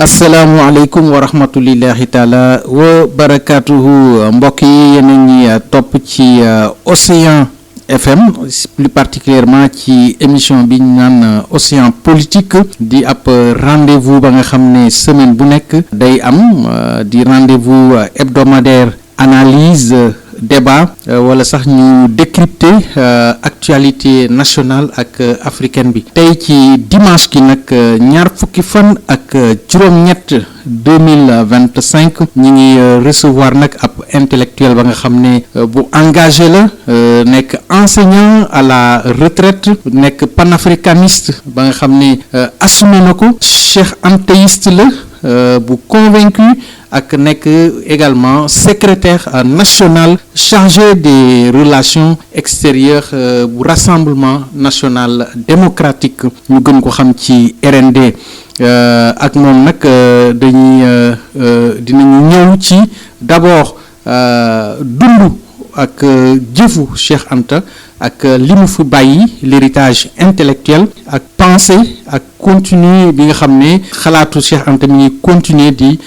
asalaamualeykum wa rahmatulillahi taala wa barakatuhu mbokk yi yéen a ngi topp ci Océan FM plus particulièrement ci émission bi ñu naan Océan politique di ab rendez-vous ba nga xam ne semaine bu nekk day am di rendez-vous hebdomadaire analyse débat wala sax ñu décrypter actualité nationale ak africaine bi tey ci dimanche gi nag ñaar fukki fan ak juróom-ñett 2025 ñi ngi recevoir nag ab intellectuel ba nga xam ne bu engagé la nekk enseignant à la retraite nekk panafricaniste ba nga xam ne assumé na ko cheikh antéiste la bu convaincu ak nekk également secrétaire national chargé des relations extérieures bu rassemblement national démocratique ñu gën ko xam ci RND ak moom nag dinañu ñëw ci d'abord dund ak jëfu Cheikh Anta ak li mu fi bàyyi l'héritage intellectuel ak pensée ak continue bi nga xam ne xalaatu Cheikh Anta mi ngi continuer di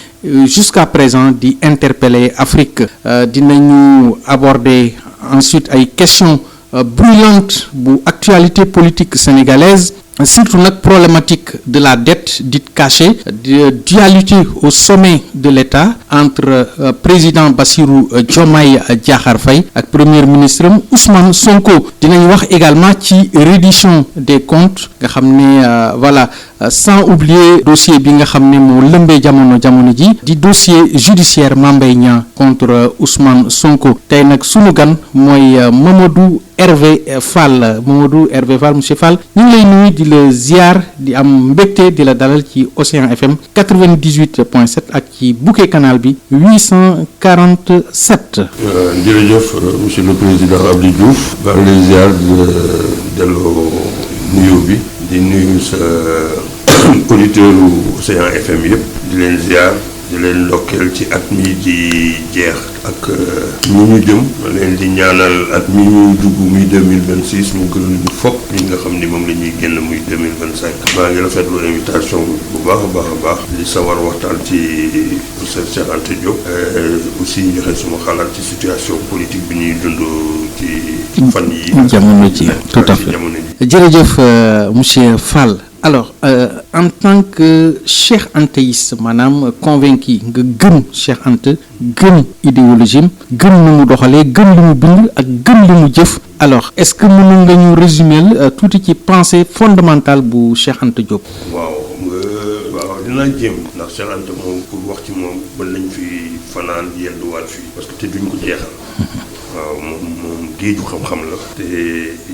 jusqu'à présent di interpeller Afrique dinañu aborder ensuite ay questions brûlantes bu actualité politique sénégalaise surtout nag problématique de la dette dite cachée de dualité au sommet de l'État entre président Bassirou Diomaye Diakhar Faye ak premier ministre Ousmane Sonko dinañ wax également ci reddition des comptes nga xam ne voilà sans oublier dossier bi nga xam ne moo lëmbee jamono ji di dossier judiciaire Mame Mbaye Niang contre Ousmane Sonko tey nag sunu gan mooy Mamadou Hervé Fall monsieur Fall ñu ngi lay nuyu di la ziar di am mbégte di la dalal ci Océan FM 98.7 ak ci bouquet canal bi 847. jërëjëf monsieur le président Abdou Diouf maa ngi lay ziar di delloo nuyoo bi di nuyu sa auditeur Océan FM yëpp di leen ziar di leen ndokkeel ci at mi di jeex ak ñu ñu jëm leen di ñaanal at mi ñu dugg muy 2026 mu gën ñu fopp li nga xam ni moom la ñuy génn muy 2025 maa ngi rafetlu invitation bu baax a baax di sawar waxtaan ci professeur Cheikh Anta Diop aussi joxe suma xalaat ci situation politique bi ñuy dund ci fan yi jamono ji tout à fait jërëjëf monsieur Fall. Alors en tant que Cheikh Antéiste maanaam convaincu nga gëm Cheikh Anta gëm idéologie gëm li mu doxalee gëm li mu bind ak gëm li mu jëf alors est-ce que mën nga ñu résumer tuuti ci pensée fondamentale bu Cheikh Anta Diop. waaw dinaa jéem ndax Cheikh Anta moom pour wax ci moom mën nañ fi fanaan yenduwaat fii parce que te duñ ko jeexal. waaw moom géeju xam-xam la te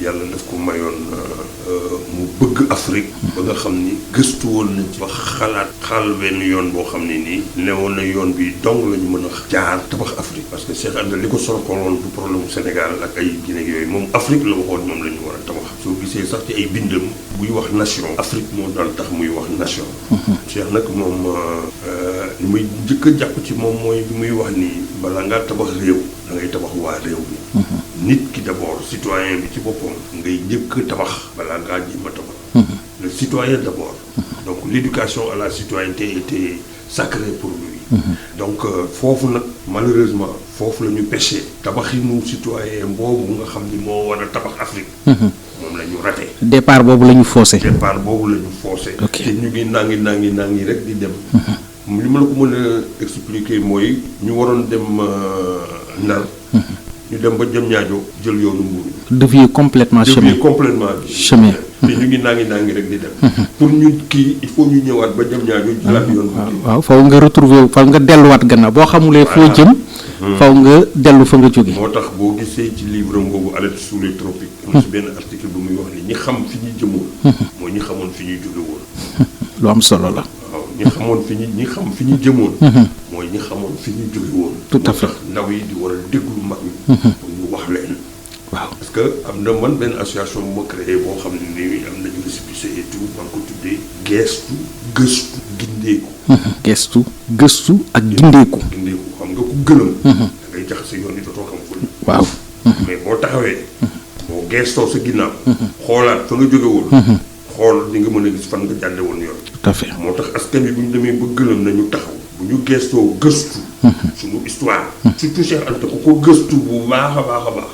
yàlla daf ko mayoon mu bëgg Afrique ba nga xam ni gëstu woon nañ ci ba xalaat xaal benn yoon boo xam ne nii newoon na yoon bi dong la ñu mën a jaar tabax Afrique parce que Cheikh Anta li ko sorkoloon du problème Sénégal ak ay Guinée yooyu moom Afrique la waxoon moom la ñu war a tabax soo gisee sax ci ay bindam buy wax nation Afrique moo daan tax muy wax nation Cheikh nag moom li muy njëkk a jàpp ci moom mooy bi muy wax ni balaa ngaa tabax réew da ngay tabax waa réew bi nit ki d'abord citoyen bi ci boppam ngay njëkk tabax balaa ngaa jéem a tabax le citoyen d'abord donc l'éducation à la citoyenneté était sacrée pour lui donc foofu nag malheureusement foofu la ñu péché tabaxinu citoyen boobu nga xam ni moo war a tabax Afrique moom la ñu raté départ boobu la ñu faussé te ñu ngi nangi rek di dem li ma la ko mën a expliquer mooy ñu waroon dem Ndar ñu dem ba jëm ñaajo jël yoonu Mbuur dévier complètement chemin te ñu ngi nangi rek di dem pour ñu kii il faut ñu ñëwaat ba jëm ñaajo jëlaat yoon waaw faw nga retrouver faw nga delluwaat gannaaw boo xamulee foo jëm faw nga dellu fa nga jóge moo tax boo gisee ci livre boobu Alerte sous les tropiques am na si benn article bu muy wax ni ñi xam fi ñu jëmoon mooy ñi xamoon fi ñuy jóge woon lu am solo la waaw ñi xam fi ñu jëmoon mooy ñi xamoon fi ñu jóge woon tout à fait ndaw yi di war a déglu mag ñi pour ñu wax leen waaw parce que am na man benn association bu ma créé boo xam ne nii am nañu récépissé et tout maa ngi ko tuddee geestu gëstu gindeeku gëstu ak gindeeku xam nga ku gëlëm da ngay jaxase yoon yi dootoo xam fu waaw mais boo taxawee boo geestoo sa ginnaaw xoolaat fa nga jóge woon xool di nga mën a gis fan nga jàdde woon yoon. tout à fait. moo tax askan wi bu ñu demee ba gëlëm nañu taxaw. bu ñu gëstoo gëstu. suñu histoire. surtout Cheikh Anta ku ko gëstu bu baax a baax a baax.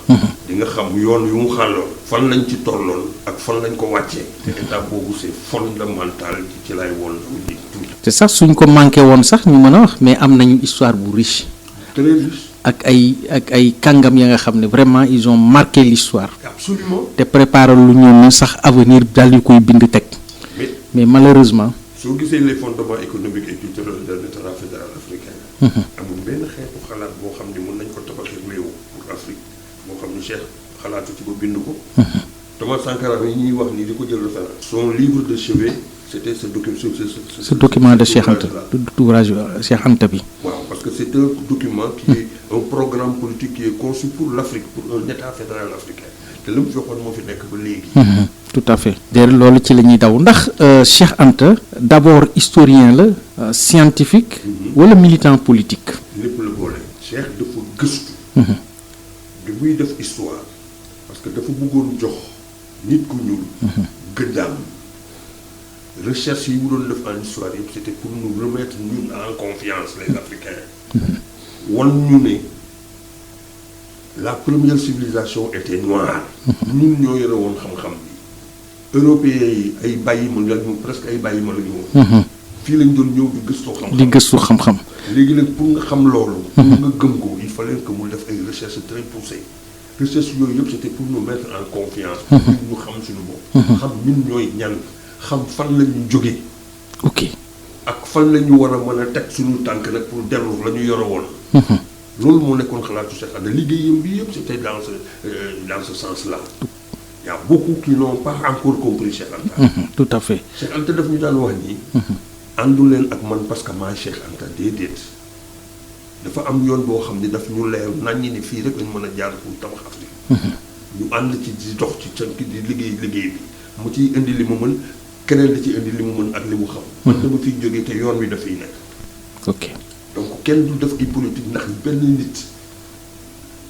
di nga xam yoon yu mu xàlloon. fan lañ ci tolloon ak fan lañ ko wàccee. te étape boobu c'est fondamental ci lay woon di tuuti. te sax suñ ko manqué woon sax ñu mën a wax mais am nañu histoire bu riche. très riche. ak ay kàngam ya nga xam ne vraiment ils ont marqué l'histoire. absolument. te préparer lu ñoom sax avenir daal di koy bind teg. mais malheureusement. soo gisee les fondements économiques et culturels de l'État fédéral africain. amul benn xeetu xalaat boo xam ne mën nañ ko tabaxee réew pour Afrique boo xam ne Cheikh xalaatu ci ba bind ko. Thomas Sankara yi ñuy wax ni di ko jël référence. son livre de chevet c'était ce document de Cheikh Anta ouvrage Cheikh Anta bi. waaw parce que c'est un document qui est un programme politique qui est conçu pour l'Afrique pour un État fédéral africain te lu mu fi waxoon moo fi nekk ba léegi. tout à fait. d'ailleurs loolu ci la ñuy daw ndax Cheikh Anta d'abord historien la scientifique. wala militant politique. lépp la boole. Cheikh dafa gëstu. bi muy def histoire parce que dafa bëggoon jox nit ku ñuul. gëddaam. recherche yi mu doon def en histoire yëpp c'était pour nous remettre ñun en confiance les Africains. wan ñu ne la première civilisation était noire. ñun ñoo yore woon xam-xam bi. européens yi ay bàyyi ma la ñu presque ay bàyyi ma la ñu woon. fii lañ doon ñëw di gëstu xam-xam. di gëstu xam-xam. léegi nag pour nga xam loolu. pour nga gëm ko il fallait que mu def ay recherches très poussées. recherches yooyu yëpp c'était pour nous mettre en confiance. pour ñu xam suñu bopp. xam ñun ñooy ñan. xam fan la ñu jógee. ok. ak fan la ñu war a mën a teg suñu tànk nag pour dellu la ñu yore woon. loolu moo nekkoon xalaatu Cheikh Anta liggéeyam bi yëpp c'était dans ce sens-là. Il y a beaucoup qui n'ont pas encore compris Cheikh Anta. tout à fait. Cheikh Anta daf ñu daan wax nii. àndu leen ak man parce que maa Cheikh Anta déedéet. dafa am yoon boo xam ne daf ñu leer naññi ni fii rek lañ mën a jaar pour tabax Afrique. ñu ànd ci di dox ci tënk di liggéey bi. mu ciy indi li mu mën keneen di ci indi li mu mën ak li mu xam. man dama fiy jógee te yoon wi dafay nekk. ok donc kenn du def ay politique ndax benn nit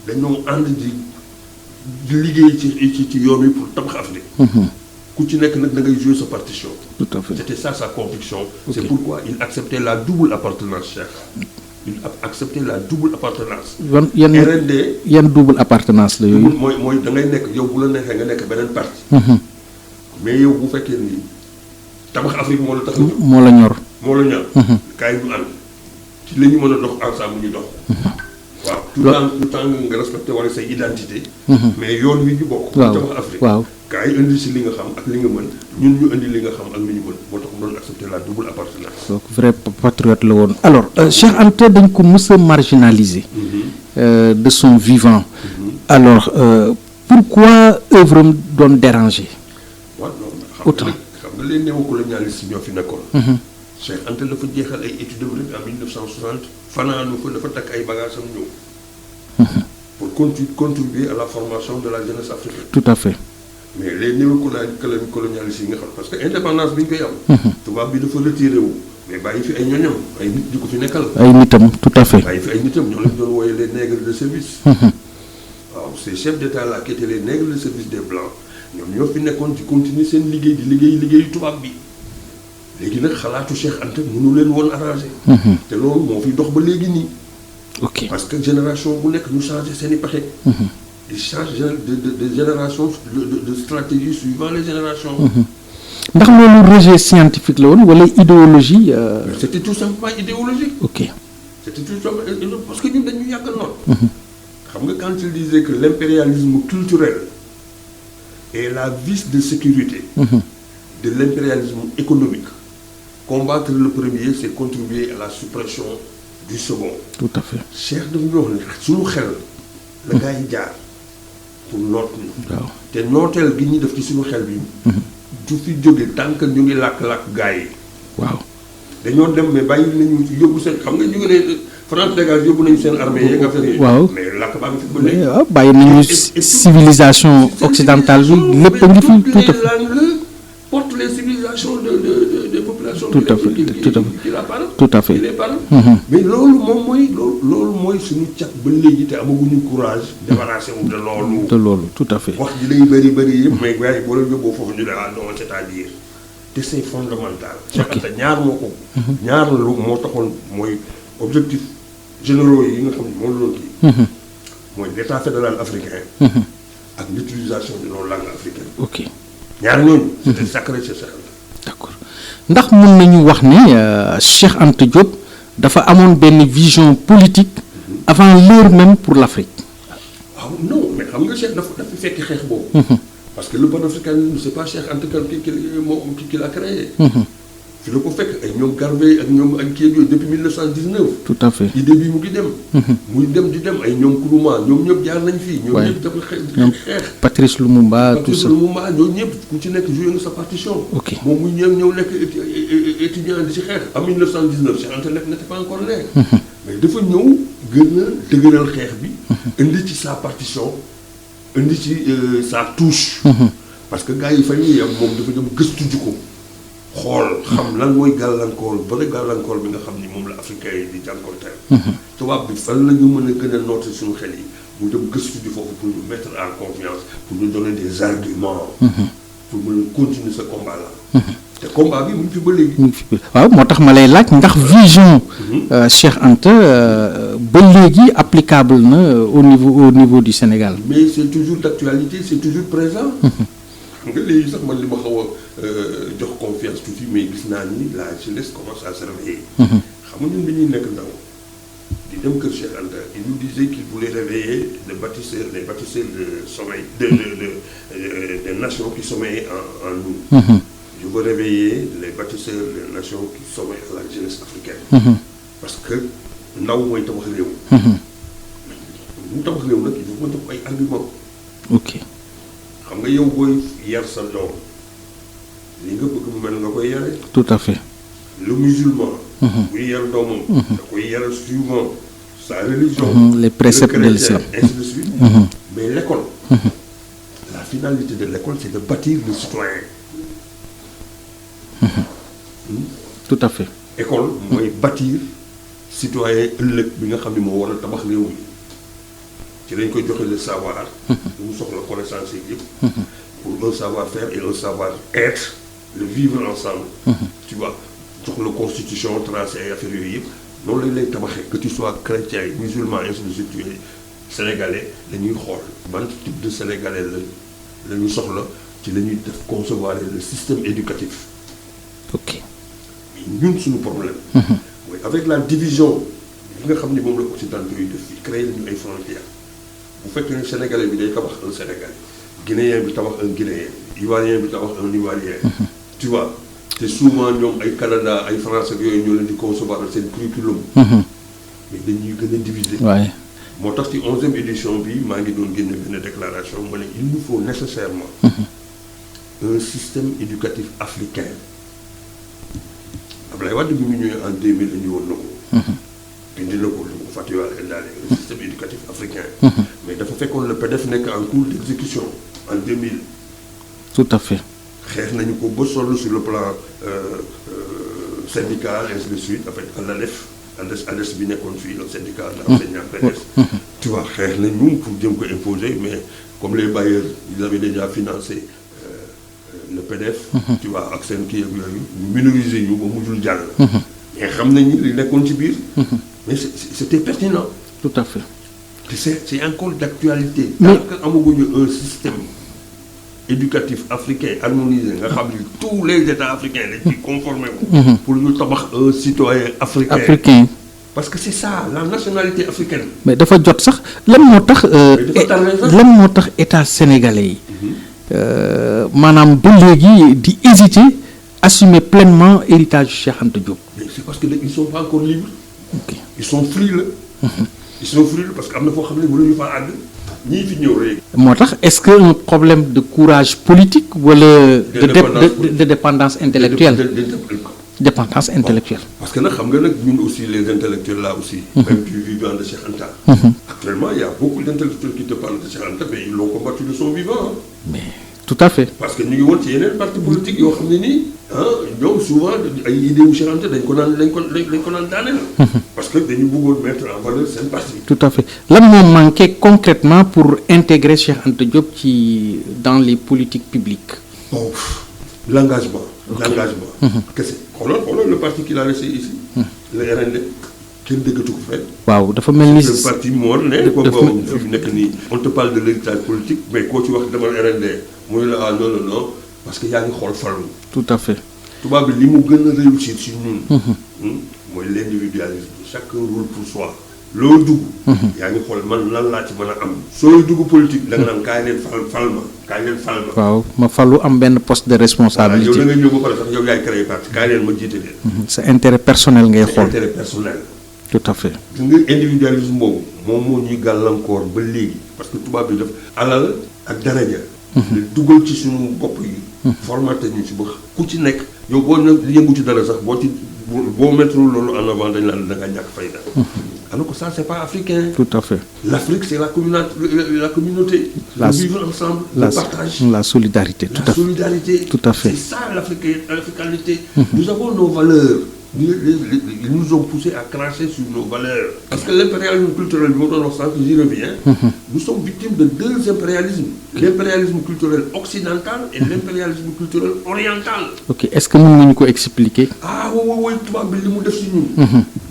dañoo ànd di liggéey ci yoon wi pour tabax Afrique. ku ci nekk nag da ngay jouer sa partition. tout à fait. c'était ça sa conviction. Ok. C'est pourquoi il acceptait la double appartenance Cheikh. Il a accepté la double appartenance. yan double appartenance la yooyu. mooy da ngay nekk yow bu la neexee nga nekk beneen parti. mais yow bu fekkee ni tabax Afrique moo la tax a jóg. moo la ñor. moo la ñor. kaay ñu ànd ci la ñu mën a dox ensemble ñu dox. waaw tout temps nga respecté wala say identité. mais yoon wi ñu bokk. waaw tabax Afrique. waaw kaay indi si li nga xam ak li nga mën ñun ñu indi li nga xam ak li ñu mën moo tax mu doon accepté la double appartenance. donc vrai patriote la woon. alors Cheikh Anta dañ ko mës a marginaliser. de son vivant. alors pourquoi œuvre am doon déranger. waaw non autant xam nga les néocolonialistes ñoo fi nekkoon. Cheikh Anta dafa jeexal ay études rek en 1960 fanaanu fa dafa takk ay bagages am ñëw. pour contribuer à la formation de la jeunesse africaine. tout à fait. mais les néocolonialistes yi nga xam parce que indépendance bi ñu koy am. tubaab bi dafa retiré wu. mais bàyyi fi ay ñoñam ay nit di ko fi nekkal. ay nitam tout à fait. bàyyi fi ay nitam ñoo leen doon wooye les nègres de service. waaw ces chefs d'état là qui étaient les nègres de service des blancs ñoom ñoo fi nekkoon ci continuer seen liggéey di liggéeyu tubaab bi léegi nag xalaatu Cheikh Anta mënu leen woon arrangé. te loolu moo fi dox ba léegi nii. ok parce que génération bu nekk ñu changé seen i pexe. di change de génération de stratégie suivant les générations. ndax loolu rejet scientifique la woon wala idéologie. c'était tout simplement idéologique. ok c'était tout simplement parce que ñun dañu yàgg noonu. xam nga quand il disait que l'impérialisme culturel est la vis de sécurité. de l'impérialisme économique. Combattre le premier, c'est contribuer à la suppression du second. tout à fait. Cheikh dafa ñu wax ne suñu xel la gaa yi jaar pour noot ñu. waaw te nooteel gi ñu def ci suñu xel bi. du fi jóge tant que ñu ngi làkk-làkk gaa yi. waaw dañoo dem mais bàyyi nañu yóbbu seen xam nga ñu ngi ne France dégage yóbbu nañu seen armée yeeg affaire yi. waaw mais làkk baa ngi fi ba léegi. waaw bàyyi nañu civilisation occidentale bi lépp a ngi fi tout à fait. porte les civilisations des populations. tout à fait qui la parlent. tout à fait. qui les parlent. mais loolu moom mooy suñu cat ba léegi te amaguñu courage. débarrassé wu de loolu. te loolu tout à fait. wax ji lay bëri yëpp mais gars yi boo leen yóbboo foofu ñu ne ah non c'est-à-dire te c'est fondamental. Cheikh Anta ñaar moo ko. ñaar lu moo taxoon mooy objectif généraux yi nga xam ne moo doon kii. mooy l'état fédéral africain. ak l'utilisation de nos langues africaines. ok ñaar ñooñu. c'était sacré chez Cheikh Anta. d'accord ndax mën nañu wax ne Cheikh Anta Diop dafa amoon benn vision politique avant l'heure même pour l'Afrique. waaw non mais xam nga Cheikh dafa fekk xeex boobu. parce que le panafricanisme c'est pas Cheikh Anta qui l'a créé. fi la ko fekk ay ñoom Garvey ak ñoom ak kii yooyu depuis 1919. tout à fait idée bi mu ngi dem. muy dem di dem ay ñoom Nkrumah ñoom ñëpp jaar nañ fii. ñoom ñëpp dafa xeex. Patrice Lumumba tout ça Patrice Lumumba ñoom ñëpp ku ci nekk joué nga sa partition. ok moom muy ñëw nekk étudiant di ci xeex. en 1919 Cheikh Anta n'était pas encore né. mais dafa ñëw gën a dëgëral xeex bi. indi ci sa partition indi ci sa touche. parce que gars yi fa ñuy am moom dafa dem gëstu ji ko. xool xam lan mooy gàllankoor vrai gàllankoor bi nga xam ni moom la africain yi di jànkonteel. tubaab bi fan la ñu mën a gën a noter suñu xel yi mu dem gëstu ji foofu pour ñu mettre en confiance pour ñu donner des arguments. pour mën a continuer ce combat là. te combat bi mu ngi fi ba léegi. waaw moo tax ma lay laaj ndax vision. Cheikh Anta ba léegi applicable na au niveau du Sénégal. mais c'est toujours d'actualité c'est toujours présent. xam nga léegi sax man li ma xaw a jox confiance tuuti mais gis naa ni la jeunesse commence à se réveiller. xam nga ñun dañuy nekk ndaw di dem kër Cheikh Anta il nous disait qu'il voulait réveiller les bâtisseurs de sommeil des nations qui sommeillent en nous. Je veux réveiller les bâtisseurs des nations qui sommeillent à la jeunesse africaine. parce que ndaw mooy tabax réew. mu tabax réew nag il faut nga jox ay arguments. ok. xam nga yow booy yar sa doom li nga bëgg mu mel nga koy yare. tout à fait. le musulman. buy yar doomam. da koy yar suivant sa religion. les préceptes de l'islam. ainsi de suite. mais l'école. la finalité de l'école c'est de bâtir le citoyen. tout à fait. école mooy bâtir citoyen ëllëg bi nga xam ne moo war a tabax réew mi ci lañ koy joxe le savoir. lu mu soxla connaissance yi yëpp. pour un savoir-faire et un savoir-être le vivre ensemble. tu vois jox la constitution tracé ay affaires yooyu yëpp noonu lañ lay tabaxee que tu sois chrétien musulman ainsi de suite sénégalais dañuy xool ban type de sénégalais la ñu soxla ci la ñuy def concevoir le système éducatif. ok. ñun suñu problème. mooy avec la division bi nga xam ni moom la occidentaux yi def fii créé nañu ay frontières bu fekkee ne sénégalais bi day tabax un sénégalais guinéen bi tabax un guinéen ivoirien bi tabax un ivoirien. tu vois te souvent ñoom ay Canada ay France ak yooyu ñoo leen di concevoir seen curriculum. mais dañuy gën a diviser. waaye. moo tax ci 11e édition bi maa ngi doon génne benn déclaration ma ne il nous faut nécessairement. un système éducatif africain. Ablaye Wade bi mu ñëwee en 2000 indi woon na ko. indi na ko lu ko fàttewaale indaale le système éducatif africain. mais dafa fekkoon le PDF nekk en cours d'exécution en 2000. tout à fait. xeex nañu ko ba sonn sur le plan syndical ainsi de suite en fait ANDES bi nekkoon fii le syndicat d'enseignants PDS. tu vois xeex nañu pour jëm ko imposer mais comme les bailleurs ils avaient déjà financé le PDF. tu vois ak seen kii ak yooyu minoriser ñu ba mujjul jàll. mais xam nañ ni li nekkoon ci biir. mais c'était pertinent. tout à fait. te c'est encore d'actualité. tant que amaguñu un système éducatif africain harmonisé nga xam ni tous les états africains dañ ciy conformé wu. pour ñu tabax un citoyen africain. parce que c'est ça la nationalité africaine. mais dafa jot sax lan moo tax. lan moo tax état sénégalais yi. maanaam ba léegi di hésiter assumer pleinement héritage Cheikh Anta Diop. mais c'est parce que ils sont pas encore libres. ok ils sont frileux. ils sont frileux parce que am na foo xam ne mënuñu faa àgg ñii fi ñëw léegi. moo tax est-ce que un problème de courage politique wala. de dépendance intellectuelle. dépendance intellectuelle. parce que nag xam nga nag ñun aussi les intellectuels là aussi. même du vivant de Cheikh Anta. actuellement il y a beaucoup d'intellectuels qui te parlent de Cheikh Anta mais ils l'ont combattu de son vivant. mais tout à fait. parce que ñu ngi woon ci yeneen parti politique yoo xam ne nii ñoom souvent ay idées wu Cheikh Anta dañ ko naan daaneel. parce que dañu bëggoon mettre en valeur seen parti. tout à fait lan moo manqué concrètement pour intégrer Cheikh Anta Diop dans les politiques publiques. bon l'engagement. d'engagement. Kese xoolal le parti qu'il a laissé ici. Le RND kenn déggatu ko fenn. waaw dafa mel ni. le parti moo ne ko boobu fi mu nekk nii on te parle de l'héritage politique mais koo ci wax demal RND mooy la ah non parce que yaa ngi xool farlu. tout à fait. tubaab bi li mu gën a réussir si ñun. mooy l'individualisme chacun roule pour soi. loo dugg. yaa ngi xool man lan laa ci mën a am. sooy dugg politique da nga naan kaay leen fal ma. waaw ma falu am benn poste de responsabilité. yow da nga ñëw ba pare sax yow yaay créé parti kaay leen ma jiite leen. sa intérêt personnel ngay xool. intérêt personnel. tout à fait. gis nga individualisme boobu moom moo ñuy gàllankoor ba léegi parce que tubaab bi def alal ak daraja. di dugal ci suñu bopp yi. formaté ñu ci ba ku ci nekk. yow boo yëngu ci dara sax boo mettre loolu en avant dañ naan da nga ñàkk fayda. alors que ça c'est pas africain. tout à fait. L'Afrique c'est la communauté. Le vivre ensemble. Le partage. La solidarité. Tout à fait. Solidarité. Tout à fait. C'est ça l'africanité. Nous avons nos valeurs. Ils nous ont poussé à cracher sur nos valeurs. Parce que l'impérialisme culturel, j'y reviens, nous sommes victimes de deux impérialismes. L'impérialisme culturel occidental et l'impérialisme culturel oriental. Ok, est-ce que vous pouvez nous expliquer? Ah oui, tu vas me dire que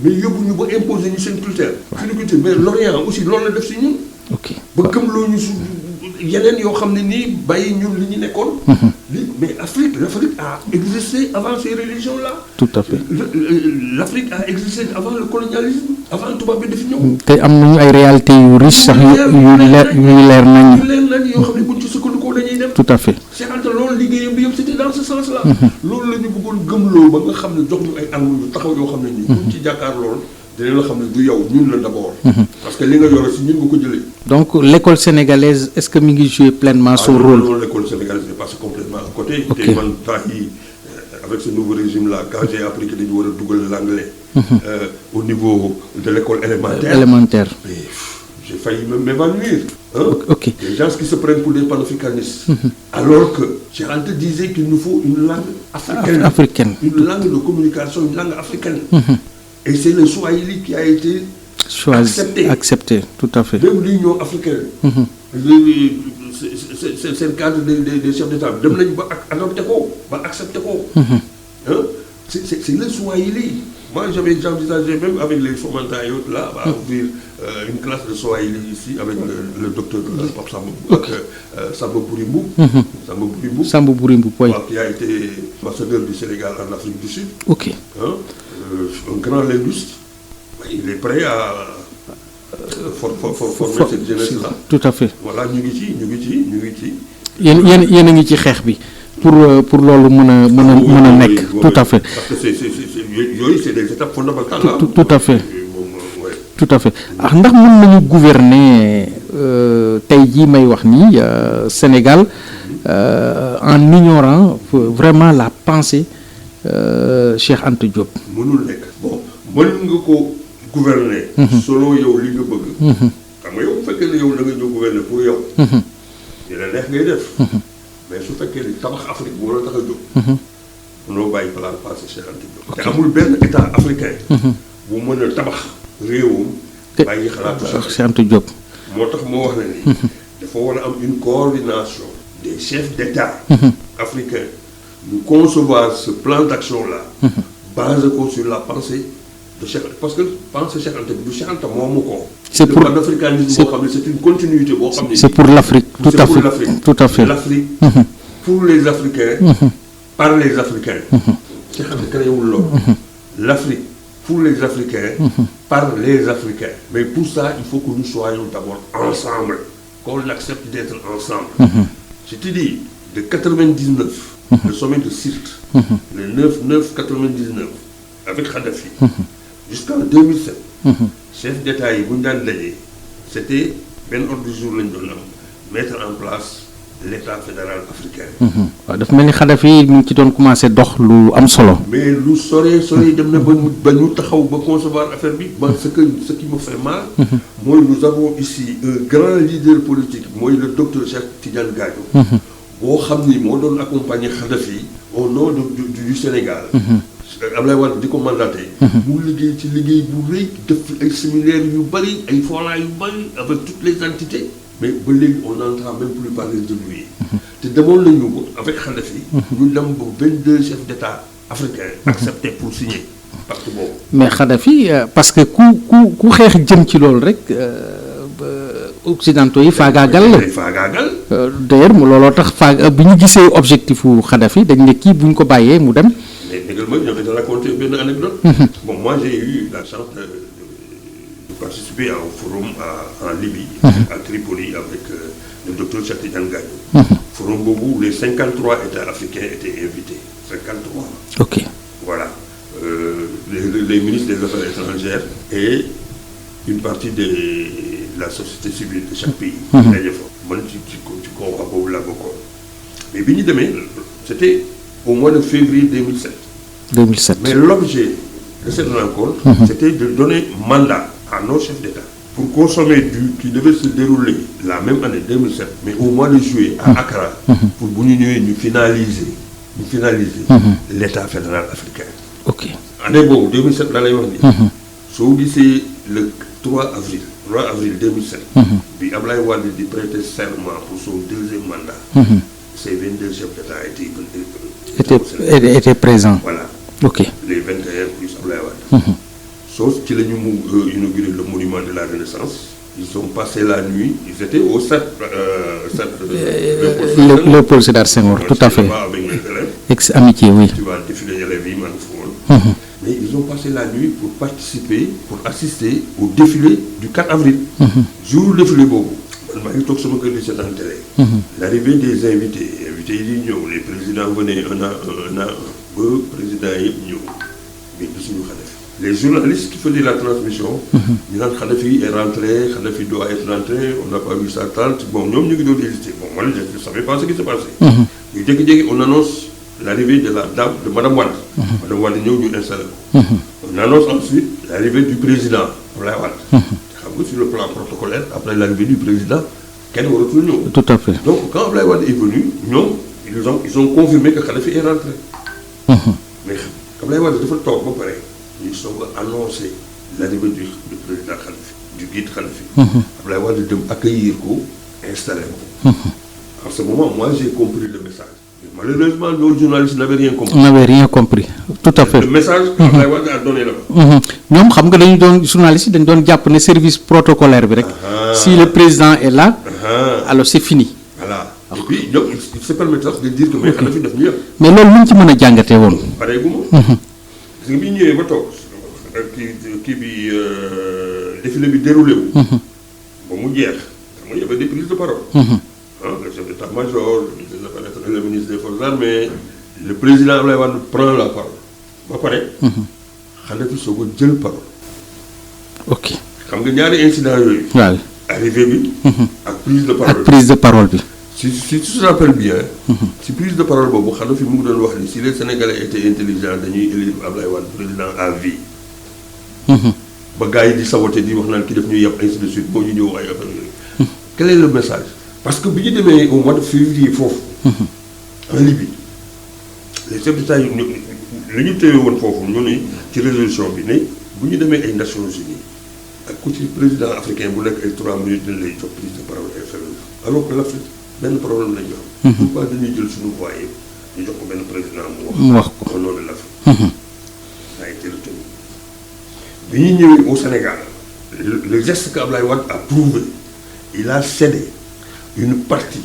mais il faut imposer une culture. Mais l'Orient aussi, l'on def ci ñun. Ok. Ba gëm lo ñu yeneen yoo xam ne nii bàyyi ñun li ñu nekkoon. Mais l'Afrique a existé avant ces religions-là. Tout à fait. L'Afrique a existé avant le colonialisme, avant tubaab bi daf ñëw. te am nañu ay réalités yu riche sax yu leer nañu. yoo xam ne buñ ci sukkandikoo dañuy dem. Tout à fait. c'est entre loolu liggéeyam bi yëpp c'était dans ce sens-là. loolu la ñu bëggoon gëmloo ba nga xam ne jox ñu ay angle yu taxaw yoo xam ne nii. buñ ci jàkkaar lool dinañ la xam ne du yow ñun la d'abord. parce que li nga yore si ñun nga ko jëlee. Donc l'école sénégalaise est-ce que mi ngi jouer pleinement son rôle? Non, l'école sénégalaise est passée complètement à côté. Ok. Et man temps yi avec ce nouveau régime-là quand j'ai appris que dañu war a dugal l'anglais au niveau de l'école élémentaire. Mais j'ai failli m'évanouir. Hein? Ok. Les gens qui se prennent pour des panafricanistes. Alors que Cheikh Anta disait qu'il nous faut une langue africaine. Une langue de communication, une langue africaine. Et c'est le Swahili qui a été accepté, tout à fait. Même l'Union africaine. C'est le cadre des chefs d'État. Dem nañ ba adopté ko, ba accepté ko. Hein? C'est le Swahili. Moi, j'avais déjà envisagé, même avec les fomentants et autres, là, à ouvrir une classe de Swahili ici avec le docteur Pape Samba Bourimbo. Samba Bourimbo, oui. Qui a été ambassadeur du Sénégal en Afrique du Sud. Ok. Hein? Un grand linguiste. Il est prêt à former cette jeunesse-là. Tout à fait. Voilà, ñu ngi ci. yéen a ngi ci xeex bi pour loolu mën a nekk. Tout à fait. Parce que c'est des étapes fondamentales. Tout à fait. Tout à fait. Ndax mën nañu gouverner tey jii may wax nii Sénégal en ignorant vraiment la pensée Cheikh Anta Diop. mënul nekk bon mën nga ko gouverner. selon yow li nga bëgg. xam nga yow bu fekkee ne yow da nga ñëw gouverner pour yow. dina neex ngay def. mais su fekkee ni tabax Afrique moo la tax a jóg. mënoo bàyyi plan passé Cheikh Anta Diop. te amul benn état africain. bu mën a tabax réewam. bàyyi xalaatu Cheikh Anta Diop. moo tax moo wax ne ni. dafa war a am une coordination des chefs d'État africains. Nous concevoir ce plan d'action-là, basé sur la pensée de Cheikh Anta. Parce que pensée Cheikh Anta du Cheikh Anta moomu ko. C'est pour l'africanisme boo xam ne c'est une continuité boo xam ne. C'est pour l'Afrique, tout à fait. Tout à fait. L'Afrique pour les Africains, par les Africains. Cheikh Anta créewul loolu. L'Afrique pour les Africains, par les Africains. Mais pour ça, il faut que nous soyons d'abord ensemble, qu'on accepte d'être ensemble. Je te dis, de 99. Le sommet de Sirte, le 9/9/99, avec Kadhafi, jusqu'en 2007, chef d'État yi bu ñu daan daje, c'était benn ordre du jour lañ doon am mettre en place l'État fédéral africain. waaw dafa mel ni Kadhafi mu ngi ci doon commencé dox lu am solo. mais lu sore dem na ba ñu taxaw ba concevoir affaire bi. ba ce qui me fait mal. mooy nous avons ici un grand leader politique mooy le docteur Cheikh Tidiane Gadio. boo xam ni moo doon accompagner Kadhafi au nom du Sénégal. Ablaye Wade di ko mandaté. mu liggéey ci liggéey bu rëy def ay séminaires yu bëri ay forats yu bëri avec toutes les entités. mais ba léegi on n'entend même plus parler de lui. te demoon nañu ko avec Kadhafi. ñu dem ba 22 chefs d'État africains accepté pour signer pacte boobu. mais Kadhafi parce que ku xeex jëm ci loolu rek occidentaux yi faagaagal la. faagaagal. d'ailleurs looloo tax bi ñu gisee objectifu Kadhafi dañ ne kii bu ñu ko bàyyee mu dem. mais dëggal ma ñoo ngi raconter benn anecdote. bon moi j'ai eu la chance de participer à un forum en Libye. à Tripoli avec le docteur Cheikh Tidiane Gadio. Forum boobu les 53 États africains étaient invités 53. ok voilà les ministres des affaires étrangères et une partie de la société civile de chaque pays. daje fa man ci convoi boobu laa bokkoon mais bi ñu demee c'était au mois de février 2007. mais l'objet de cette rencontre. C'était de donner mandat à nos chefs d'État pour qu'au sommet qui devait se dérouler la même année 2007 mais au mois de juillet à Accra. pour bu ñu ñëwee ñu finaliser l'État fédéral africain. ok année boobu 2007 laa lay wax nii. soo gisee le 3 avril 2007. bi Ablaye Wade di prêter serment pour son deuxième mandat. ces 22 chefs d'État étaient présents. voilà. ok les 21 plus Ablaye Wade. Sauf qu'il a inauguré le monument de la Renaissance. Ils ont passé la nuit. Ils étaient au cercle Léopold Sédar Senghor, tout à fait. Avec mes élèves. Ex-amitié, oui. Tu vas défiler les vies, mais ils ont passé la nuit pour participer, pour assister au défilé du 4 avril. Jour du défilé beau. L'arrivée des invités les présidents venaient un à un, le président mais les journalistes qui faisaient la transmission, Kadhafi est rentré, Kadhafi doit être rentré, on n'a pas vu sa tante. Bon, nous avons hésité. Bon, moi, je ne savais pas ce qui s'est passé. On annonce l'arrivée de la dame, de Madame Wade. Madame Wade, nous installé. On annonce ensuite l'arrivée du président, Ablaye Wade. Sur le plan protocolaire, après l'arrivée du président, quel retour nous. Tout à fait. Donc, quand Ablaye Wade est venu, ils ont confirmé que Kadhafi est rentré. Mais Ablaye Wade dafa toog ba pare ñu soog a annoncé l'arrivée du président Kadhafi, du guide Kadhafi. Ablaye Wade dem accueillir ko, installé ko. En ce moment, moi j'ai compris le message. Mais malheureusement, nos journalistes n'avaient rien compris. On n'avait rien compris. Tout à fait. Le message qu'Ablaye Wade a donné là-bas. ñoom xam nga dañu doon journalistes yi dañu doon jàpp ne service protocolaire bi rek. Si le président est là. Alors c'est fini. Voilà. Et puis donc il se permet de dire que mais Kadhafi daf ñu yëpp. mais loolu lu ñu ci mën a jàngatee woon. pareeguma. parce que bi ñu ñëwee ba toog kii bi défilé bi déroulé wu. ba mu jeex xam nga y avait des prises de parole. Le chef d'état-major, le ministre des forces armées, le président Ablaye Wade prend la parole. ba pare. Kadhafi soog a jël parole. ok xam nga ñaari incident yooyu. waaw arrivée bi. ak prise de parole ak prise de parole bi. si tu te rappelles bien. si prise de parole boobu Kadhafi mu ngi doon wax ni si les Sénégalais étaient intelligents dañuy élire Ablaye Wade président à vie. ba gars yi di saboté di wax naan ki def ñuy yàpp ainsi de suite boo ñu ñëw ay affaire yooyu. Quel est le message? Parce que bi ñu demee au mois de février foofu. en Libye les chefs d'État yi li ñu téye woon foofu ñu ne ci résolution bi ne bu ñu demee ay Nations Unies ak ku ci président africain bu nekk ay 3 minutes dañ lay jox prise de parole ay affaire alors que l'Afrique benn problème lañ ñu am. pourquoi dañuy jël suñu voix yëpp ñu jox ko benn président mu wax ko au nom de l'Afrique. Ça a été retenu. bi ñu ñëwee au Sénégal le geste que Ablaye Wade a prouvé, il a cédé une partie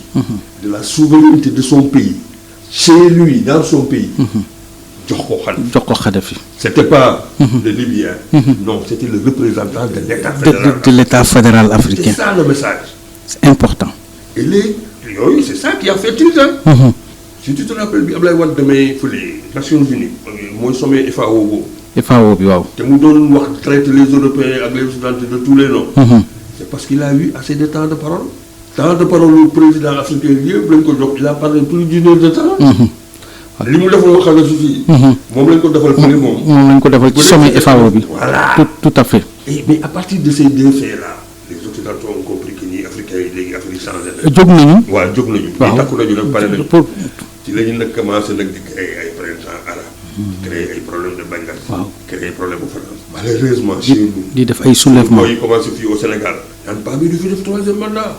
de la souveraineté de son pays chez lui dans son pays. jox ko Kadhafi. C'était pas le Libyen. Non, c'était le représentant de l'État fédéral. De l'État fédéral africain. C'est ça le message. C'est important. Et c'est ça qui a fait tilt. Si tu te rappelles bi Ablaye Wade demee fële Nations Unies mooy sommet FAO boobu. FAO bi waaw. te mu doon wax traiter les Européens ak les Occidentaux de tous les noms. C'est parce qu'il a eu assez de temps de parole. Temps de parole lu président africain yëpp lañ ko jox il a parlé plus d'une heure de temps. li mu defal wax Kadhafi fii. moom lañ ko defal fële moom. moom lañ ko defal ci sommet FAO bi. voilà tout à fait. mais à partir de ces deux faits là les Occidentaux ont compris que ñii africains yi léegi Afrique changé na. jóg nañu. waaw jóg nañu. waaw takku nañu nag pare nañu. pour ci la ñu nag commencé nag di créer ay printemps arabe. créer ay problèmes de Benghazi. waaw créer problème bu France. malheureusement chez nous. di def ay soulèvement. mooy commencé fii au Sénégal. naan pas bi du fi def troisième mandat.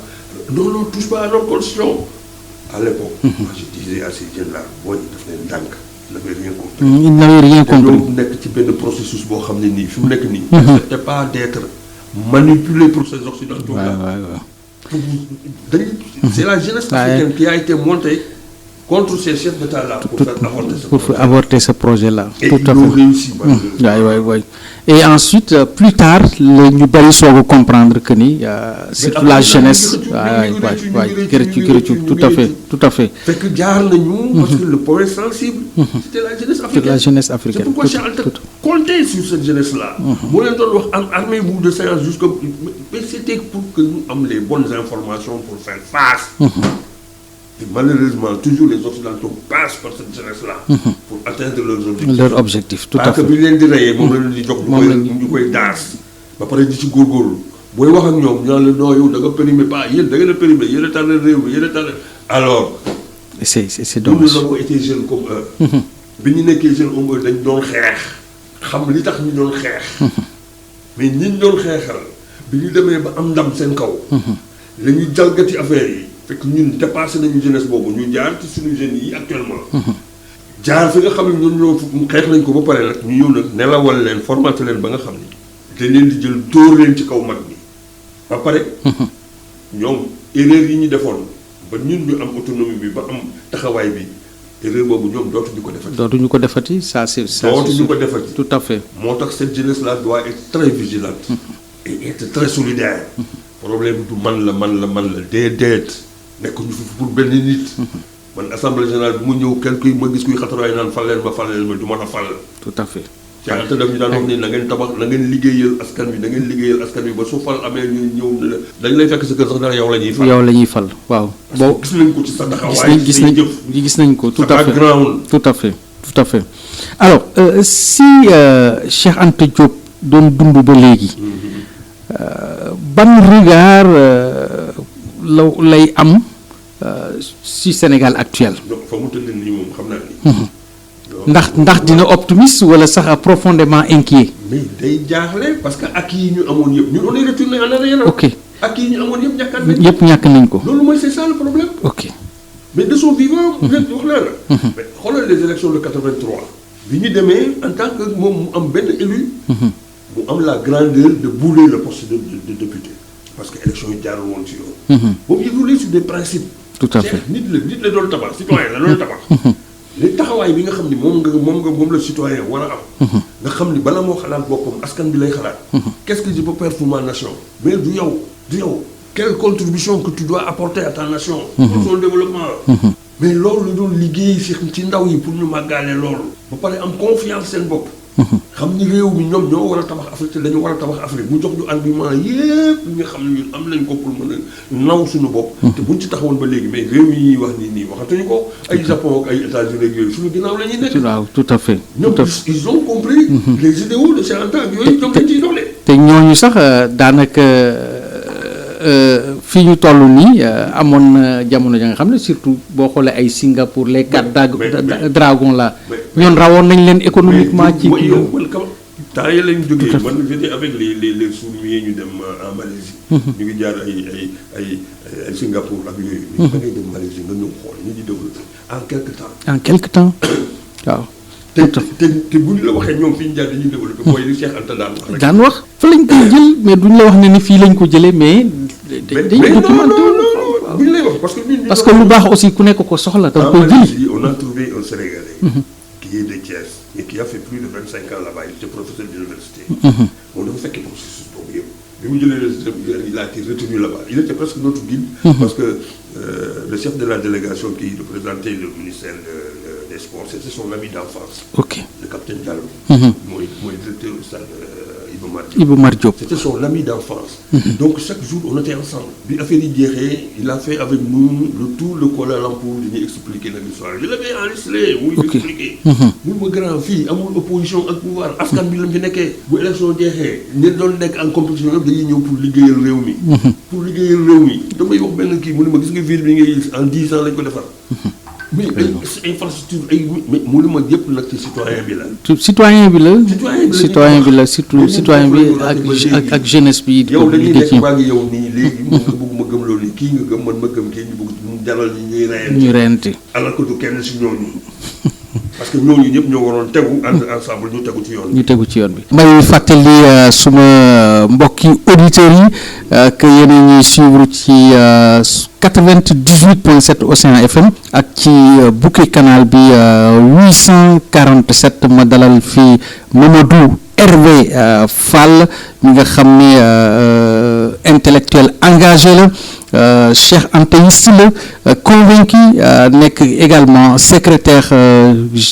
non touche pas à notre constitution. à l'époque. Moi je disais à ces jeunes là booy daf leen ndànk n'avait rien compris. il n'avait rien compris. te nekk ci benn processus boo xam ne nii fi mu nekk nii. c'était pas d'être manipulé pour ces occidentaux là. C'est la jeunesse africaine qui a été montée contre ces chefs d'État là pour faire avorter ce projet. Pour avorter ce projet là. Et tout à ils ont fait. réussi. Oui. Et ensuite plus tard la ñu bari soog a comprendre que ni surtout la jeunesse. tout à fait. fekk jaar nañu. parce que le point sensible. c'était la jeunesse africaine. C'est la jeunesse africaine. C'est pourquoi Cheikh Anta comptait sur cette jeunesse là. moo leen doon wax armez-vous de séance jusqu'à mais c'était pour que ñu am les bonnes informations pour faire face. Et malheureusement toujours les occidentaux passent par cette jeunesse là. pour atteindre leurs objectifs. Leur objectif tout à parce fait. que bi ñu leen di reyee moom la leen di jox. ñu koy daas. ba pare di ci góorgóorlu booy wax ak ñoom ñu naan la non yow da nga périmé pas yéen da ngeen a périmé yéen a tànnal réew mi yéen a tànnal. alors. c'est dommage. nous avons été jeunes comme eux. bi ñu nekkee jeunes comme eux dañ doon xeex. xam li tax ñu doon xeex. mais ñi ñu doon xeexal bi ñu demee ba am ndam seen kaw. la ñuy jalgati affaire yi. fekk ñun dépassé nañu jeunesse boobu ñu jaar ci suñu jeunes yi actuellement. jaar fi nga xam ne ñun ñoo xeex nañ ko ba pare nag ñu ñëw nag nelawal leen formaté leen ba nga xam ni. dañ leen di jël dóor leen ci kaw mag bi. ba pare. ñoom erreur yi ñu defoon ba ñun ñu am autonomie bi ba am taxawaay bi erreur boobu ñoom dootuñu ko defati. dootuñu ko defati ça c'est dootuñu ko defati. tout à fait. moo tax cette jeunesse là doit être très vigilante. et être très solidaire. problème du man la déedéet nekkuñu fi pour benn nit. man assemblée générale bi mu ñëw kenn kuy ma gis kuy xataraay naan fal leen ma du mën a fal. tout à fait. Cheikh Anta daf ñu daan wax ni na ngeen tabax na ngeen liggéeyal askan wi ba su fal amee ñu ñëw dañ lay fekk sa kër sax dara yow la ñuy fal. yow la ñuy fal waaw. boo gis nañ ko ci sa taxawaay. gis nañ ko tout à fait tout à fait. alors si Cheikh Anta Diop doon dund ba léegi. ban regard lay am si Sénégal actuel. donc fa mu tëdd nii moom xam naa ni. ndax dina optimiste wala sax profondément inquiet. mais day jaaxle parce que ak yi ñu amoon yëpp ñun on est retourné en arrière. ok ak yi ñu amoon yëpp ñàkkaat nañ ko. yëpp ñàkk nañ ko. loolu mooy c'est ça le problème. ok mais de son vivant. wax naa la. mais xoolal les élections de 83. bi ñu demee en tant que moom mu am benn élu. mu am la grandeur de bouler le poste de député. parce que élection yi jaarul woon ci yoon. boobu il roulait sur des principes. tout à fait nit la doon tabax citoyen la doon tabax. li taxawaay bi nga xam ni moom la citoyen war a am. nga xam ni bala moo xalaat boppam askan bi lay xalaat. qu'est-ce que je peux faire pour ma nation. mais du yow quelle contribution que tu dois apporter à ta nation. pour son développement. mais loolu la doon liggéey ci ndaw yi pour ñu màggaale loolu. ba pare am confiance seen bopp. xam ni réew mi ñoom ñoo war a tabax Afrique te dañu war a tabax Afrique mu jox ñu argument yépp li nga xam ne ñun am nañ ko pour mën a naw suñu bopp. te buñ ci taxawoon ba léegi mais réew mi ñuy wax nii waxatuñu ko ay Japon ak ay États-Unis ak yooyu suñu ginnaaw la ñuy nekk. waaw tout à fait. ñoom ils ont compris. les idéaux de Cheikh Anta ak yooyu ñoom dañ ciy doole. te ñooñu sax daanaka fii ñu toll nii amoon na jamono ja nga xam ne surtout boo xoolee ay Singapour les 4 dragons là. ñoon rawoon nañ leen économiquement. ci mais yow man temps yii lañ jógee man j'étais avec les sourds-muets ñu dem en Malaisie. ñu ngi jaar ay Singapour ak yooyu. mais da ngay dem Malaisie nga ñëw xool ñu di développé en quelque temps. waaw. te bu ñu la waxee ñoom fi ñu jaar dañuy développé mooy li Cheikh Anta daan wax rek. daan wax fa lañ koy jël mais duñ la wax ne ni fii lañ ko jëlee mais. mais non bu ñu lay wax parce que lu baax aussi ku nekk ko soxla. da nga koy jëli on a trouvé un Sénégalais. qui est de Thiès et qui a fait plus de 25 ans là-bas il était professeur d'université. moom dafa fekkee processus boobu yëpp. bi mu jëlee résultat il a été retenu là-bas il était presque notre guide. parce que le chef de la délégation qui représentait le ministère des sports c'était son ami d'enfance. ok le capitaine Diallo. mooy directeur du stade Iba Mar Diop. C'était son ami d'enfance. Donc chaque jour on était ensemble. Bi affaire yi jeexee il a fait avec nous le Kuala Lumpur di ñu expliquer nag l'histoire je l'avais enregistré. muy expliquer. mun ma grand fii amul opposition ak pouvoir askan bi la fi nekkee. bu élection jeexee ñi doon nekk en compétition yëpp dañuy ñëw pour liggéeyal réew mi. pour liggéeyal réew mi damay wax benn kii mu ne ma gis nga ville bi ngay en 10 ans lañ ko defar. mais ay infrastructure ay mais mu ne ma yëpp nag ci citoyen bi la. citoyen bi la surtout citoyen bi ak jeunesse bi. yow dañuy nekk maa ngi yow nii léegi moom nga bëgg ma gëm loolu nii kii nga gëm man ma gëm kii ñu bëgg mu jaral ñuy ñu reyante alors que du kenn si ñooñu parce que ñooñu ñëpp ñoo waroon tegu ensemble ñu tegu ci yoon bi. ñu tegu ci yoon bi. may fàttali suma mbokki auditeurs yi que yéen a ñuy suivre ci 98.7 Océan FM ak ci bouquet canal bi 847 ma dalal fii Mamadou Hervé Fall mi nga xam ne intellectuel engagé la. Cheikh Antéiste la convaincu nekk également secrétaire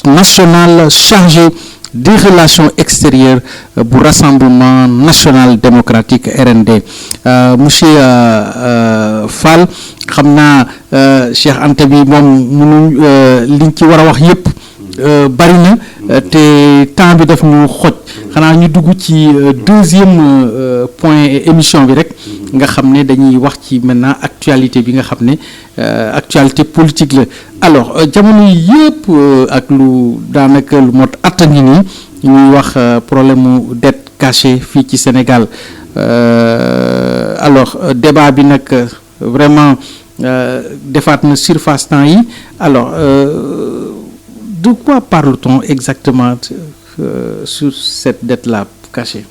national chargé des relations extérieures bu Rassemblement national démocratique RND monsieur Fall xam naa Cheikh Anta bi moom mënuñ liñ ci war a wax yépp bari na te temps bi daf ñu xoj xanaa ñu dugg ci deuxième point émission bi rek nga xam ne dañuy wax ci maintenant actualité bi nga xam ne actualité politique la alors jamono yëpp ak lu daanaka lu mot at a ngi nii ñuy wax problème mu dette cachée fii ci Sénégal alors débat bi nag vraiment defaat na surface temps yi alors de quoi parle-t-on exactement sur cette dette-là cachée?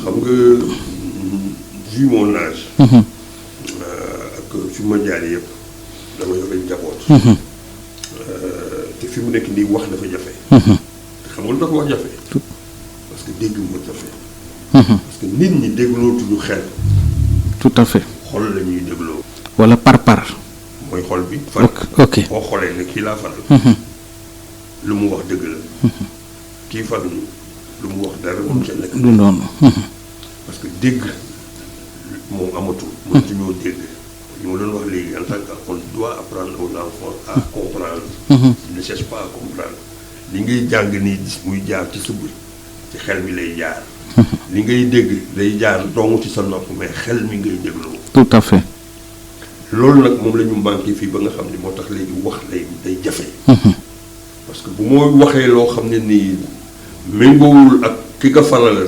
xam nga vu mon âge. ak fi ma jaar yëpp dama yore njaboot. te fi mu nekk nii wax dafa jafe. te xam nga lu tax wax jafe. parce que dégg moo jafe. parce que nit ñi déglootuñu xel. tout à fait. xol la ñuy dégloo. wala par. mooy xol bi. fan ok boo xoolee ne kii laa faral. lu mu wax dëgg la. kii faral lu mu wax dara moom ca nekk. du noonu. parce que dégg moom amatul. mënatuñoo dégg. li ma doon wax léegi en tant qu'on doit apprendre aux enfants à comprendre. ils ne cherchent pas à comprendre. li ngay jàng nii muy jaar ci sa bët ci xel mi lay jaar. li ngay dégg day jaar dong ci sa nopp mais xel mi ngay dégloo. tout à fait. loolu nag moom la ñu manqué fii ba nga xam ni moo tax léegi wax lay day jafe. parce que bu moo waxee loo xam ne nii méngoowul ak ki nga faral.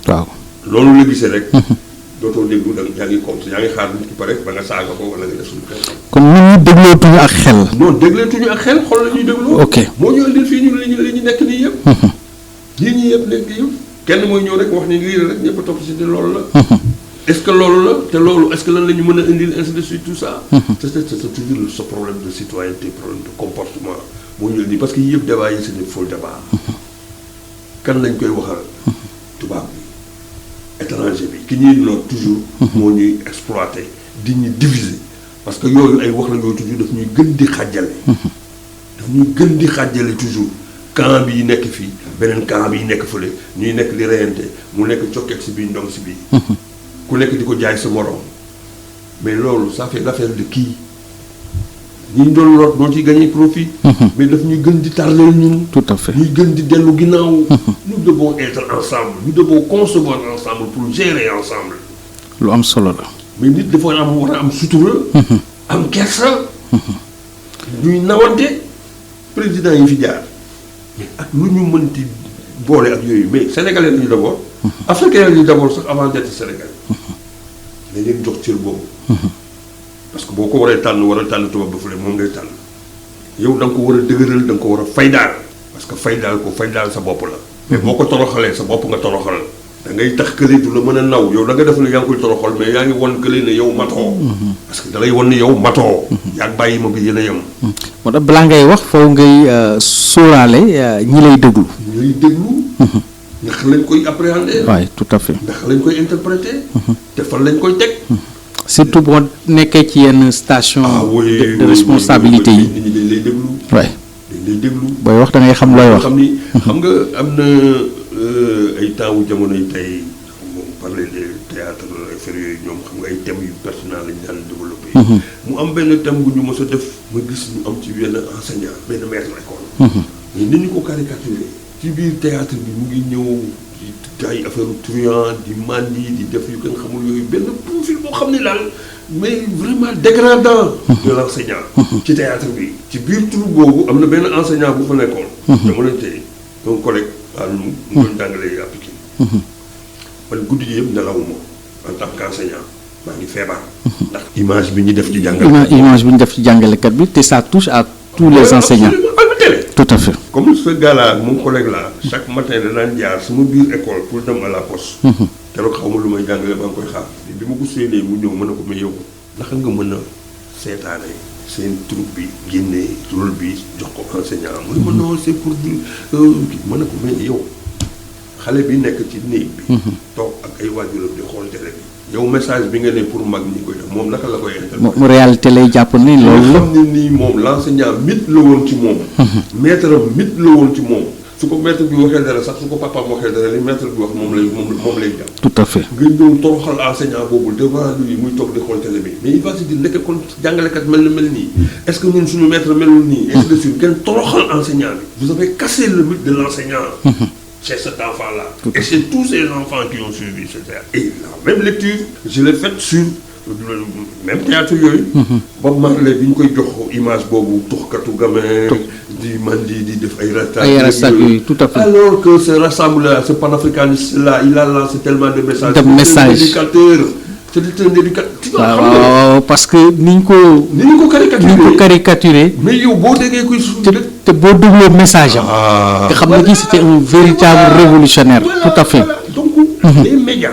waaw loolu la gisee rek. dootoo déglu da yaa ngi compte yaa ngi xaar nit ki pare ba nga saaga ko wala nga def suñu xel. kon nit ñi déglootuñu ak xel. non dégleetuñu ak xel xol la ñuy dégloo. ok moo ñu indil fii ñu li ñu nekk nii yëpp. lii ñii yëpp nekk yëpp kenn mooy ñëw rek wax ni lii rek ñëpp a topp si ne loolu la. est-ce que loolu la te loolu est-ce que lan la ñu mën a indil ainsi de suite tout ça. c'est toujours ce problème de citoyenneté problème de comportement moo ñu indi parce que yëpp débat yi c'est des faux débat. kan lañ koy waxal. tubaab bi étranger bi ki ñuy noot toujours. moo ñuy exploiter di ñu diviser parce que yooyu ay wax la yooyu toujours daf ñuy gën di xàjjale. daf ñuy gën di xàjjale toujours camp bi nekk fii beneen camp bi nekk fële ñuy nekk di reyante mu nekk cokkeeg si bii ndong si bii. ku nekk di ko jaay sa morom mais loolu ça fait l'affaire de qui ñi ñu doon root ñoo ciy gagné profit. mais daf ñuy gën di tardeel ñun. tout à fait ñuy gën di dellu ginnaaw. nous devons être ensemble nous devons concevoir ensemble pour gérer ensemble. lu am solo la. mais nit dafa war a am sutura. am kersa. ñuy nawante président yi fi jaar mais ak lu ñu mënti boole ak yooyu mais sénégalais lañu d'abord. africain lañu d'abord sax avant d'être sénégalais. dañ leen jox cër boobu. parce que boo ko waree tànn war a tànn tubaab ba fële moom ngay tànn yow da nga ko war a dëgëral da nga ko war a faydaal parce que faydaal sa bopp la. mais boo ko toroxalee sa bopp nga toroxal. da ngay tax kële du la mën a naw yow da nga def ne yaa ngi koy toroxal mais yaa ngi won kële ne yow matoo. parce que da lay won ne yow matoo. yaa ngi bàyyi ma bi yéen a yem. moo tax balaa ngay wax foofu ngay sóoraale ñi lay déglu. ñi lay déglu. ndax lañ koy appréhender. waaw tout à fait. ndax lañ koy interpréter. te fan lañ koy teg. surtout boo nekkee ci yenn station. de responsabilité yi. nit ñi dañ lay déglu. waay dañ lay déglu. booy wax da ngay xam looy wax. xam nga am na ay temps wu jamono yi tey moom parler de théâtre affaire yooyu ñoom xam nga ay thèmes yu pertinent lañ daan développé. mu am benn thème bu ñu mës a def ma gis ñu am ci benn enseignant benn maître école. mais ni ñu ko caricaturé. ci biir théâtre bi mu ngi ñëw di ay affaire truand di mandi di def yu kenn xamul yooyu benn profil boo xam ne daal mais vraiment dégradant de l'enseignant ci théâtre bi ci biir troupe boobu am na benn enseignant bu fa nekkoon dama leen tey un collègue à nous mu doon jàngale appliqué man guddi gi yëpp nelawuma en tant qu'enseignant maa ngi feebar. ndax image bi ñu def ci jàngalekat image bi ñu def ci jàngalekat bi te ça touche à tous les enseignants. Tout à fait. Comme ce gars-là, mon collègue-là, chaque matin, il a dit à mon bureau école pour aller à la poste. keroog xaw ma lu may jàngale ba nga koy xaar bi ma ko séenee mu ñëw mën na ko mais yow naka nga mën a seetaane seen troupe bi génnee rôle bi jox ko enseignant mu ne ma non c'est pour dire mën na ko mais yow xale bi nekk ci néeg bi. toog ak ay waajuram di xool télé bi. yow message bi nga ne pour mag ñi koy def moom naka la koy interpréter. mu réalité lay jàpp ni loolu la xam ne nii moom l'enseignant mythe la woon ci moom. maître am mythe la woon ci moom. su ko maître bi waxee dara sax su ko papaam waxee dara li maître bi wax moom lay jàpp. tout à fait. nga ñëw toroxal enseignant boobu devant lui muy toog di xool télé bi mais il va se dire nekk kon jàngalekat mel nii est-ce que ñun suñu maître melul nii. ainsi de suite ngeen toroxal enseignant bi. vous avez cassé le mythe de l'enseignant. C'est cet enfant-là. Et c'est tous ces enfants qui ont suivi ce théâtre. Et la même lecture, je l'ai faite sur le même théâtre yooyu. Bob Marley bi ñu koy jox image boobu tuxkatu gamin di mandi di def ay rastaak yooyu tout à fait. Alors que ce rassemblement, ce panafricaniste-là, il a lancé tellement de messages. De messages. C'est un éducateur. C'est un éducateur. waaw parce que ni ñu ko caricaturé. mais yow boo déggee kuy te boo dégloo message am. nga xam ne kii c'était un véritable révolutionnaire. Tout à fait. Donc les médias.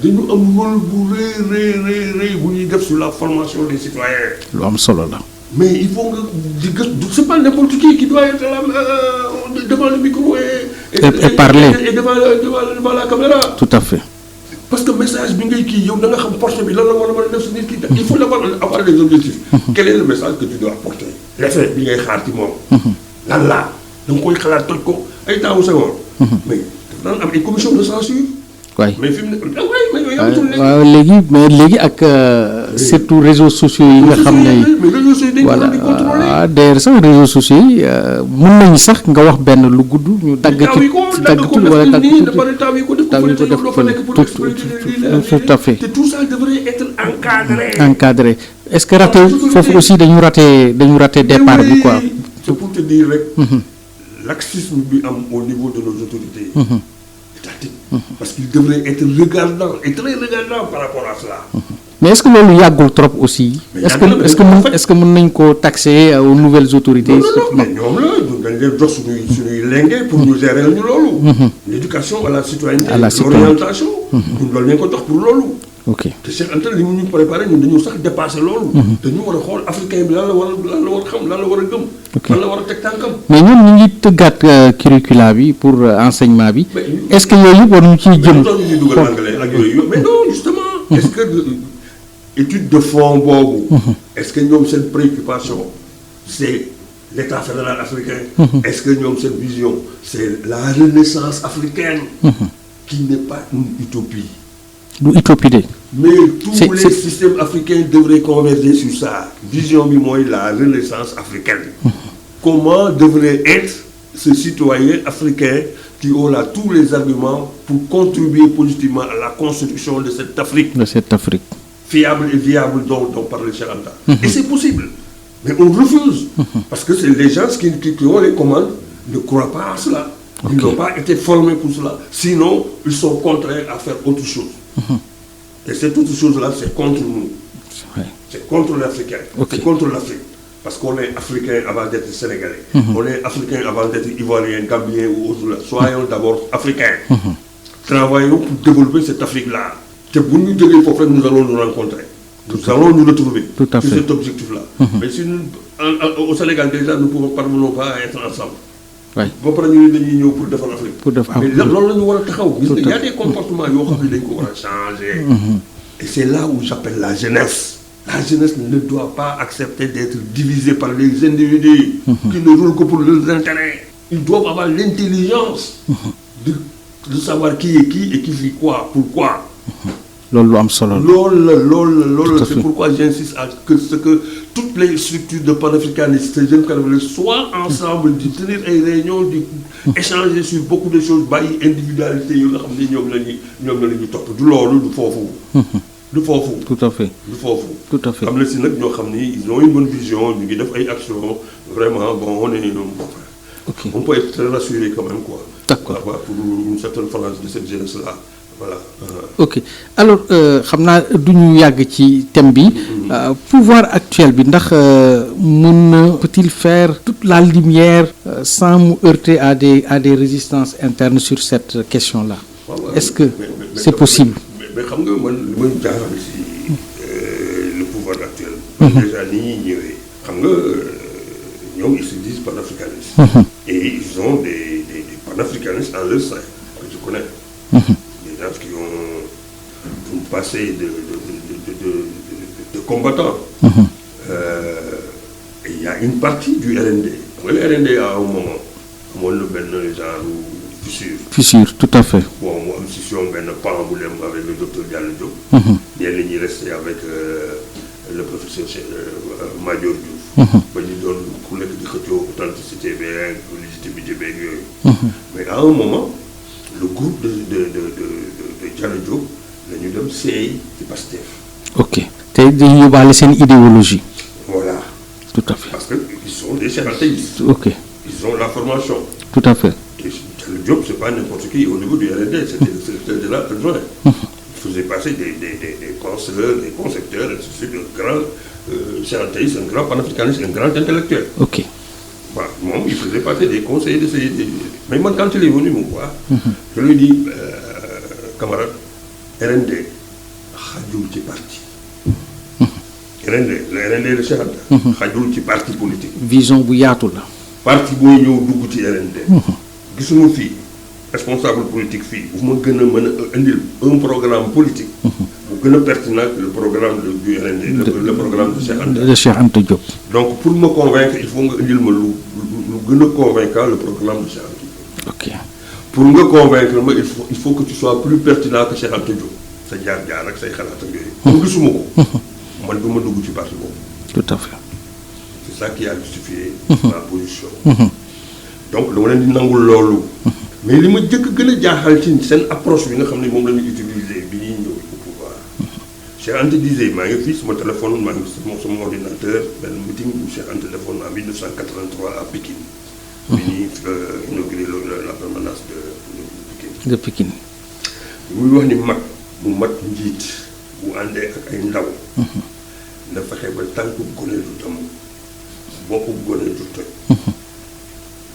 dañu am rôle bu rëy bu ñuy def sur la formation des citoyens. lu am solo la. mais il faut nga di gëstu c'est pas n'importe qui doit être là devant le micro et parler. Et devant la caméra. Tout à fait. Parce que message bi ngay kii yow da nga xam porte bi lan la war a mën a def si nit ki il faut avoir des objectifs. Quel est le message que tu dois porter. l'effet bi ngay xaar ci moom. lan laa da nga koy xalaat toj ko ay temps wu seconde. mais daf daan am ay commission de censure. waay mais fi mu ne mais yooyu amatul léegi. waaw léegi ak surtout réseaux sociaux yi nga xam ne. mais réseaux sociaux dañ ko di contrôler. d'ailleurs sax réseaux sociaux yi mën nañu sax nga wax benn lu gudd ñu dagg ci daggatul wala dagg tout à fait. te tout ça devrait être encadré. encadré est-ce que raté foofu aussi dañu raté départ bi quoi. c'est pour te dire rek. laxisme bi am au niveau de nos autorités. étatiques. Parce qu'il devrait être regardant et très regardant par rapport à cela. Mais est-ce que loolu yàggul trop aussi. est-ce que mën nañ koo taxer aux nouvelles autorités. non mais ñoom la dañ leen jox suñuy lenge pour ñu gérer ñu loolu. l'éducation à la citoyenneté. l'orientation. ñun loolu lañ ko jox pour loolu. ok te Cheikh Anta li mu ñu préparé ñun dañu sax dépassé loolu. dañu war a xool africain bi lan la war a xam lan la war a gëm. lan la war a teg tànkam. mais ñun ñu ngi tëggaat curricula bi pour enseignement bi. est-ce que yooyu yëpp war ñu ciy jëm. mais ñuy dugal anglais ak yooyu mais non justement. est-ce que étude de fond boobu. est-ce que ñoom seen préoccupation c'est l'État fédéral africain. est-ce que ñoom seen vision c'est la renaissance africaine. qui n'est pas une utopie. du utopie de. mais tous les systèmes africains devraient converger sur ça. vision bi mooy la renaissance africaine. Comment devrait être ce citoyen africain qui aura tous les arguments pour contribuer positivement à la construction de cette Afrique. Fiable et viable dont parlait Cheikh Anta. Et c'est possible. Mais on refuse. Parce que c'est les gens qui ont les commandes ne croient pas à cela. Ils n'ont pas été formés pour cela. Sinon, ils sont contraints à faire autre chose. Et cette autre chose-là, c'est contre nous. C'est contre l'Africain. C'est contre l'Afrique. Parce qu'on est Africain avant d'être Sénégalais. On est Africain avant d'être Ivoirien, Gambien ou autre. Soyons d'abord Africains. Travaillons pour développer cette Afrique-là. Nous allons nous rencontrer. Nous allons nous retrouver. Tout à fait. C'est cet objectif-là. Mais si nous, au Sénégal, déjà, nous ne parvenons pas à être ensemble. Oui. Pour défendre l'Afrique. Pour défendre l'Afrique. Il y a des comportements qui doivent changer. Et c'est là où j'appelle la jeunesse. La jeunesse ne doit pas accepter d'être divisée par les individus qui ne roulent que pour leurs intérêts. Ils doivent avoir l'intelligence de savoir qui est qui et qui fait quoi, pourquoi. C'est pourquoi j'insiste à ce que toutes les structures de panafricanistes, ces jeunes panafricanistes soient ensemble, de tenir des réunions, d'échanger sur beaucoup de choses, individualité, Tout à fait. Tout à fait. Ils ont une bonne vision, ils ont des actions. Vraiment, bon, on peut être très rassuré quand même, quoi. D'accord. Pour une certaine frange de cette jeunesse-là. voilà. ok alors xam naa du ñu yàgg ci thème bi pouvoir actuel bi ndax mën na peut-il faire toute la lumière sans mu heurter à des résistances internes sur cette question-là. Est-ce que c'est possible. mais xam nga man li ma jaaxal si le pouvoir actuel. déjà ni ñuy ñëwee. xam nga ñoom ils se disent panafricanistes. et ils ont des panafricanistes en leur sein que je connais. des gens qui ont un passé de combattants. Et il y a une partie du RND. Le RND à un moment amoon na benn genre fissure tout à fait. bon mu am scission benn pan bu dem avec le docteur Diallo Diop. ñenn ñi resté avec le professeur Madior Diouf. ba ñu doon ku nekk di xëccoo authenticité beeg légitimité beeg yooyu. mais à un moment le groupe de Diallo Diop la ñu dem seey ci Pastef. ok te dañuy yóbbaale seen idéologie. voilà. tout à fait parce que ils sont des charlatanistes. ok ils ont la formation. tout à fait. Le job, c'est pas n'importe qui au niveau du RND, c'était le secrétaire de là adjoint. Il faisait passer des penseurs, des concepteurs, et ceci, un grand charlatanisme, un grand panafricaniste, un grand intellectuel. ok Bah, bon, il faisait passer des conseils de ces. Mais moi, quand il est venu me voir, je lui ai dit, camarade, RND, Khadjoul qui parti. RND, le RND de Cheikh Anta. Khadjoul qui parti politique. vision bu yaatu la. Parti booy ñëw dugg ci RND. gisuma fii responsable politique fii bu ma gën a mën a indil un programme politique. bu gën a pertinent que le programme du RND. le programme de Cheikh Anta. de Cheikh Anta Diop. donc pour me convaincre il faut nga indil ma lu gën a convaincant le programme de Cheikh Anta Diop. ok pour nga convaincre ma il faut que tu sois plus pertinent que Cheikh Anta Diop sa jaar-jaar ak say xalaat ak yooyu. comme gisuma ko. man du ma dugg ci parti boobu. tout à fait. c'est ça qui a justifié ma position. donc dama leen di nangul loolu. mais li ma jëkk gën a jaaxal ci seen approche bi nga xam ne moom la ñu utiliser bi ñuy ñëw au pouvoir. Cheikh Anta disait maa ngi fii sama téléphone maa ngi sama ordinateur benn meeting bu Cheikh Anta defoon en 1983 à Pikine. bi ñuy inauguré la permanence de Pikine. de Pikine. muy wax ni mag mu mat njiit bu àndee ak ay ndaw. na fexe ba tànku gone du damm boppu gone du toj.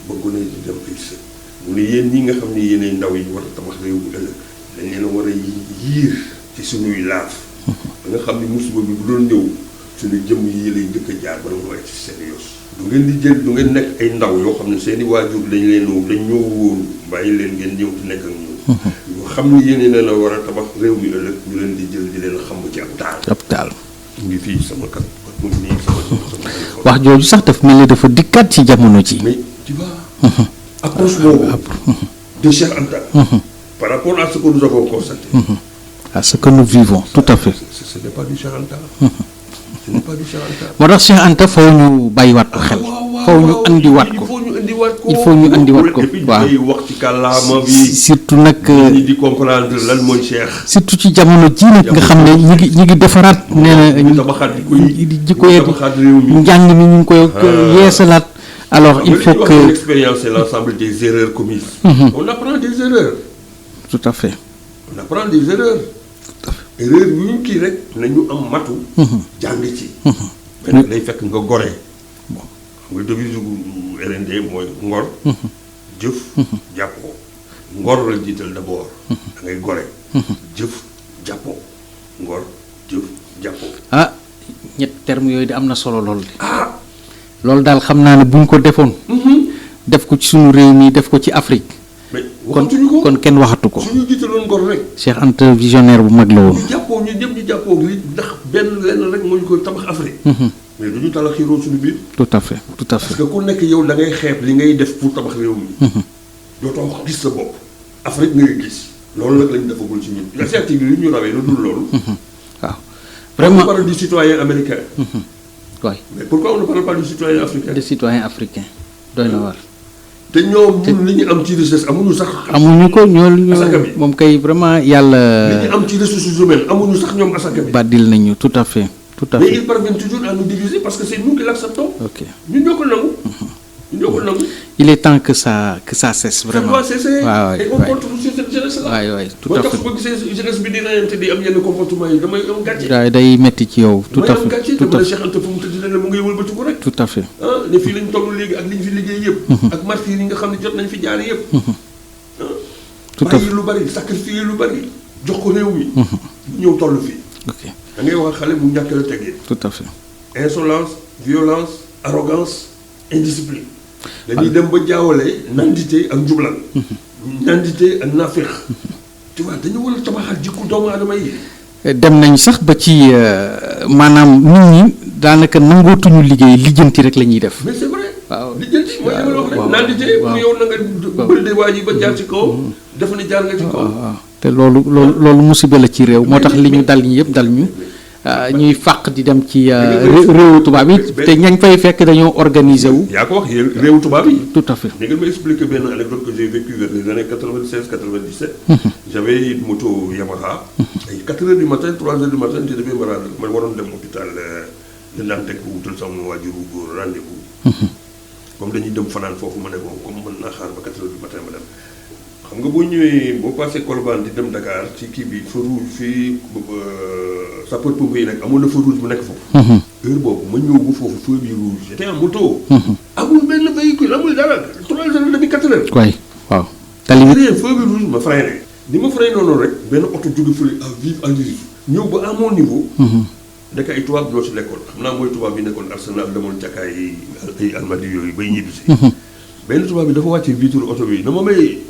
ba gone di dem ay sët. mu ne yéen ñi nga xam ne yéenay ndaw yi war a tabax réew bu ëllëg dañ leen a war a yiir ci suñuy laaf. ba nga xam ne musiba bi bu doon ñëw suñu jëmm yi lay njëkk a jaar ba nga wàcc ci seen yos. du ngeen di jël du ngeen nekk ay ndaw yoo xam ne seen i waajur dañ ñëw woon bàyyi leen ngeen ñëw di nekk ak ñoom. yoo xam ne yéen leen a war a tabax réew mi ëllëg ñu leen di jël di leen xam ci ab taal. ab taal. mu ngi fii sama kat mu ngi nii sama wax jooju sax daf mel ni dafa dikkaat ci jamono ji. mais tu vois. approche boobu de Cheikh Anta. par rapport à ce que nous avons constaté. à ce que nous vivons tout à fait. ce n'est pas du Cheikh Anta. ce n'est pas du Cheikh Anta. moo tax Cheikh Anta faw ñu bàyyiwaat ko xel. faw ñu andiwaat ko il faut ñu andiwaat ko waaw. wax ci kàllaama bi. surtout nag. ñi di comprendre lan mooy Cheikh. surtout ci jamono ji nag nga xam ne ñi ngi defaraat. nee na ñu tabaxaat jikko yi njàng mi ñu ngi koy yeesalaat. alors il faut que l'expérience c'est l'ensemble des erreurs commises. on apprend des erreurs. tout à fait. on apprend des erreurs. erreur yu ñu kii rek nañu am matu. jàng ci. mais nag day fekk nga gore. bon xam nga devise RND mooy ngor. jëf jàppoo. ngor la jiital d'abord. da ngay gore. jëf jàppoo. ngor jëf jàppoo. ah ñett termes yooyu di am na solo lool. loolu daal xam naa ne buñ ko defoon. def ko ci sunu réew mi def ko ci Afrique. mais waxatuñu ko kon kenn waxatu ko. suñu jiitaloon ngor rek. Cheikh Anta visionnaire bu mag la woon. ñu jàppoo ñu ñëpp ñu jàppoo li ndax lenn rek moo ñu koy tabax Afrique. mais du ñu tala xiiroo suñu biir. tout à fait tout à fait. parce que ku nekk yow da ngay xeeb li ngay def pour tabax réew mi. dootoo gis sa bopp. Afrique ngay gis. loolu nag lañ defagul ci ñun. initiative bi li ñu rawee lu dul loolu. waaw vraiment on parle du citoyen américain. oui. mais pourquoi on ne parle pas du citoyen africain. des citoyens africains doy na war. te ñoom ñun li ñu am ci richesse amuñu sax. amuñu ko asaka bi moom kay vraiment yàlla. li ñu am ci ressources humaines amuñu sax ñoom asaka bi. baddil nañu tout à fait. tout à mais fait ils parviennent toujours à nous diviser parce que c'est nous qui l'acceptons. ok ñun ñoo ko nangu. ñun ñoo ko nangu. il est temps que ça cesse vraiment. ça doit cesser. waaw et on continue sur cette jeunesse la. waay tout moo à tax fait. boo gisee jeunesse bi di reyante di am yenn comportement yi damay am gàcce. daay day metti ci yow. tout à damay am fait gàcce tout dama à la fait Cheikh Anta fu mu tëdd ne mu ngay wëlbatiku rek. tout à fait. ah ne fii lañ toll léegi ak liñ fi liggéey yëpp. ak martyrs yi nga xam ne jot nañ fi jaar yëpp. tout à bàyyi fait lu bari sacrifier lu bari jox ko réew mi. ñëw toll fii. ok da ngay wax xale mu ñàkk la tegee. tout à fait. insolence violence arrogance indiscipline. dañuy dem ba jaawale nandite ak njublan. nandite ak naafeex. tu vois dañu war a tabaxaat jikko doomu aadama yi. dem nañ sax ba ci maanaam nit ñi daanaka nangootuñu liggéey lijjanti rek la ñuy def. mais c'est vrai. waaw lijjanti mooy li ma la wax rek. waaw nandite pour yow na nga bëlde waa ji ba jaar ci kaw. dafa ne jaar nga ci kaw. waaw te loolu musiba la ci réew moo tax li ñu dal ñi yëpp dal ñu ñuy fàq di dem ci réewu tubaab yi te ñañ fay fekk dañoo organiser wu. yaa ko wax réewu tubaab yi. tout à fait. mais nga ma expliquer benn anecdote que j'ai vécu vers les années 96 97. J'avais une moto Yamaha. ay 4 heures du matin 3 heures du matin je devais me rendre ma waroon dem hôpital de Dantec bu wutal sama waajuru góor rendez-vous. comme dañuy dem fanaan foofu ma ne ko comme mën naa xaar ba 4 heures du matin ma dem. xam nga boo ñëwee boo passé Colobane di dem Dakar ci kii bi feu rouge fii sapeur-pompier yi nag amoon na feu rouge bu nekk foofu. heure boobu ma ñëw ba foofu feu bi rouge j'étais en moto. amul benn véhicule amul dara 3 heures et demi 4 heures. waay waaw. tali bi rien feu bi rouge ma freiné. ni ma freiné noonu rek benn oto jóge fële à vive allure ñëw ba à mon niveau. ndeke ay tubaab ñoo si nekkoon xam naa mooy tubaab yi nekkoon Arsenal demoon cakaay ay almadi yooyu bay ñibbi si. benn tubaab bi dafa wàcce vitre oto bi dama may.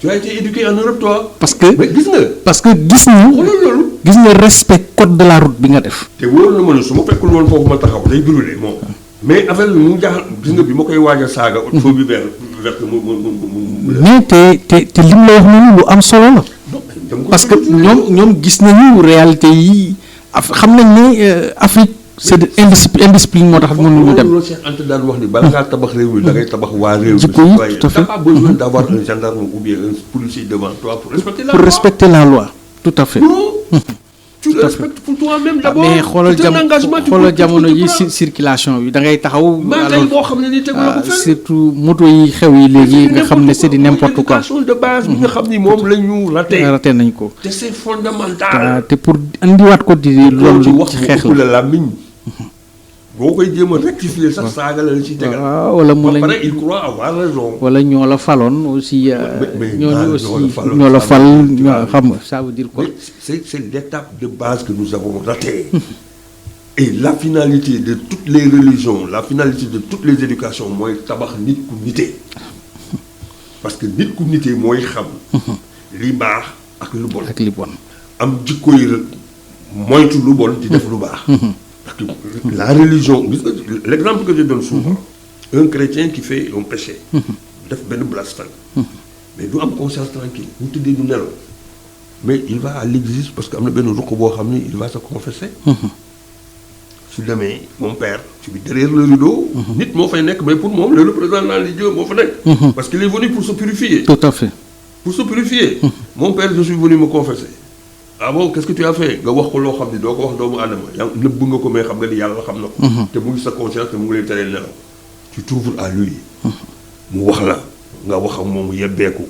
tu as été éduqué en Europe toi. parce que mais gis nga. parce que gis ñu. xoolal loolu. gis nga respect code de la route bi nga def. te wóor na ma ne su ma fekkul woon foofu ma taxaw day brûlé moom. mais affaire bi mu jaaxal gis nga bi ma koy waaj a saaga. feu bi vert mu. mais te lim la wax noonu lu am solo la. parce que ñoom gis nañu réalité yi xam nañ ne Afrique c'est de indiscipline moo tax mënuñu dem. loolu Cheikh Anta daan wax ni bala ngaa tabax réew mi da ngay tabax waa réew mi. jikko yi tout à fait t'as pas besoin d'avoir un gendarme ou bien un policier devant toi pour respecter la loi. pour respecter la loi tout à fait. non tu le respectes pour toi-même d'abord. mais xoolal jamono ji circulation bi da ngay taxaw. maa tey boo xam ne ni tegu la ko fenn surtout moto yi xew yi léegi nga xam ne c'est du n'importe quoi. l'éducation de base bi nga xam ni moom la ñu raté nañ ko. te c'est fondamental. te pour andiwaat ko di loolu ci xeex la làmmiñ boo koy jéem a rectifier sax saaga la ci tegal. waaw wala mu ba pare il croit avoir raison. wala ñoo la faloon aussi. ñooñu aussi ñoo la fal xam nga ça veut dire quoi. c'est l'étape de base que nous avons ratée. et la finalité de toutes les religions la finalité de toutes les éducations mooy tabax nit ku nite. parce que nit ku nite mooy xam. li baax ak lu bon. ak li bon. am jikko yi moytu lu bon di def lu baax. parce que la religion l'exemple que je donne souvent. un chrétien qui fait un péché. def benn blasphème. mais du am conscience tranquille bu tëddee du nelaw. mais il va à l'église parce que am na benn ruq boo xam ni il va se confesser. su demee mon père ci bi derrière le rideau. nit moo fay nekk mais pour moom le représentant religieux moo fa nekk. parce qu'il est venu pour se purifier. tout à fait. pour se purifier. mon père je suis venu me confesser. ah bon qu'est-ce que tu as fait nga wax ko loo xam ni doo ko wax doomu aadama yaa nëbb nga ko mais xam nga ni yàlla xam na ko. te mu ngi sa conscience te mu ngi lay teree nelaw. tu t'ouvres à lui. mu wax la nga wax ak moom mu yebbeeku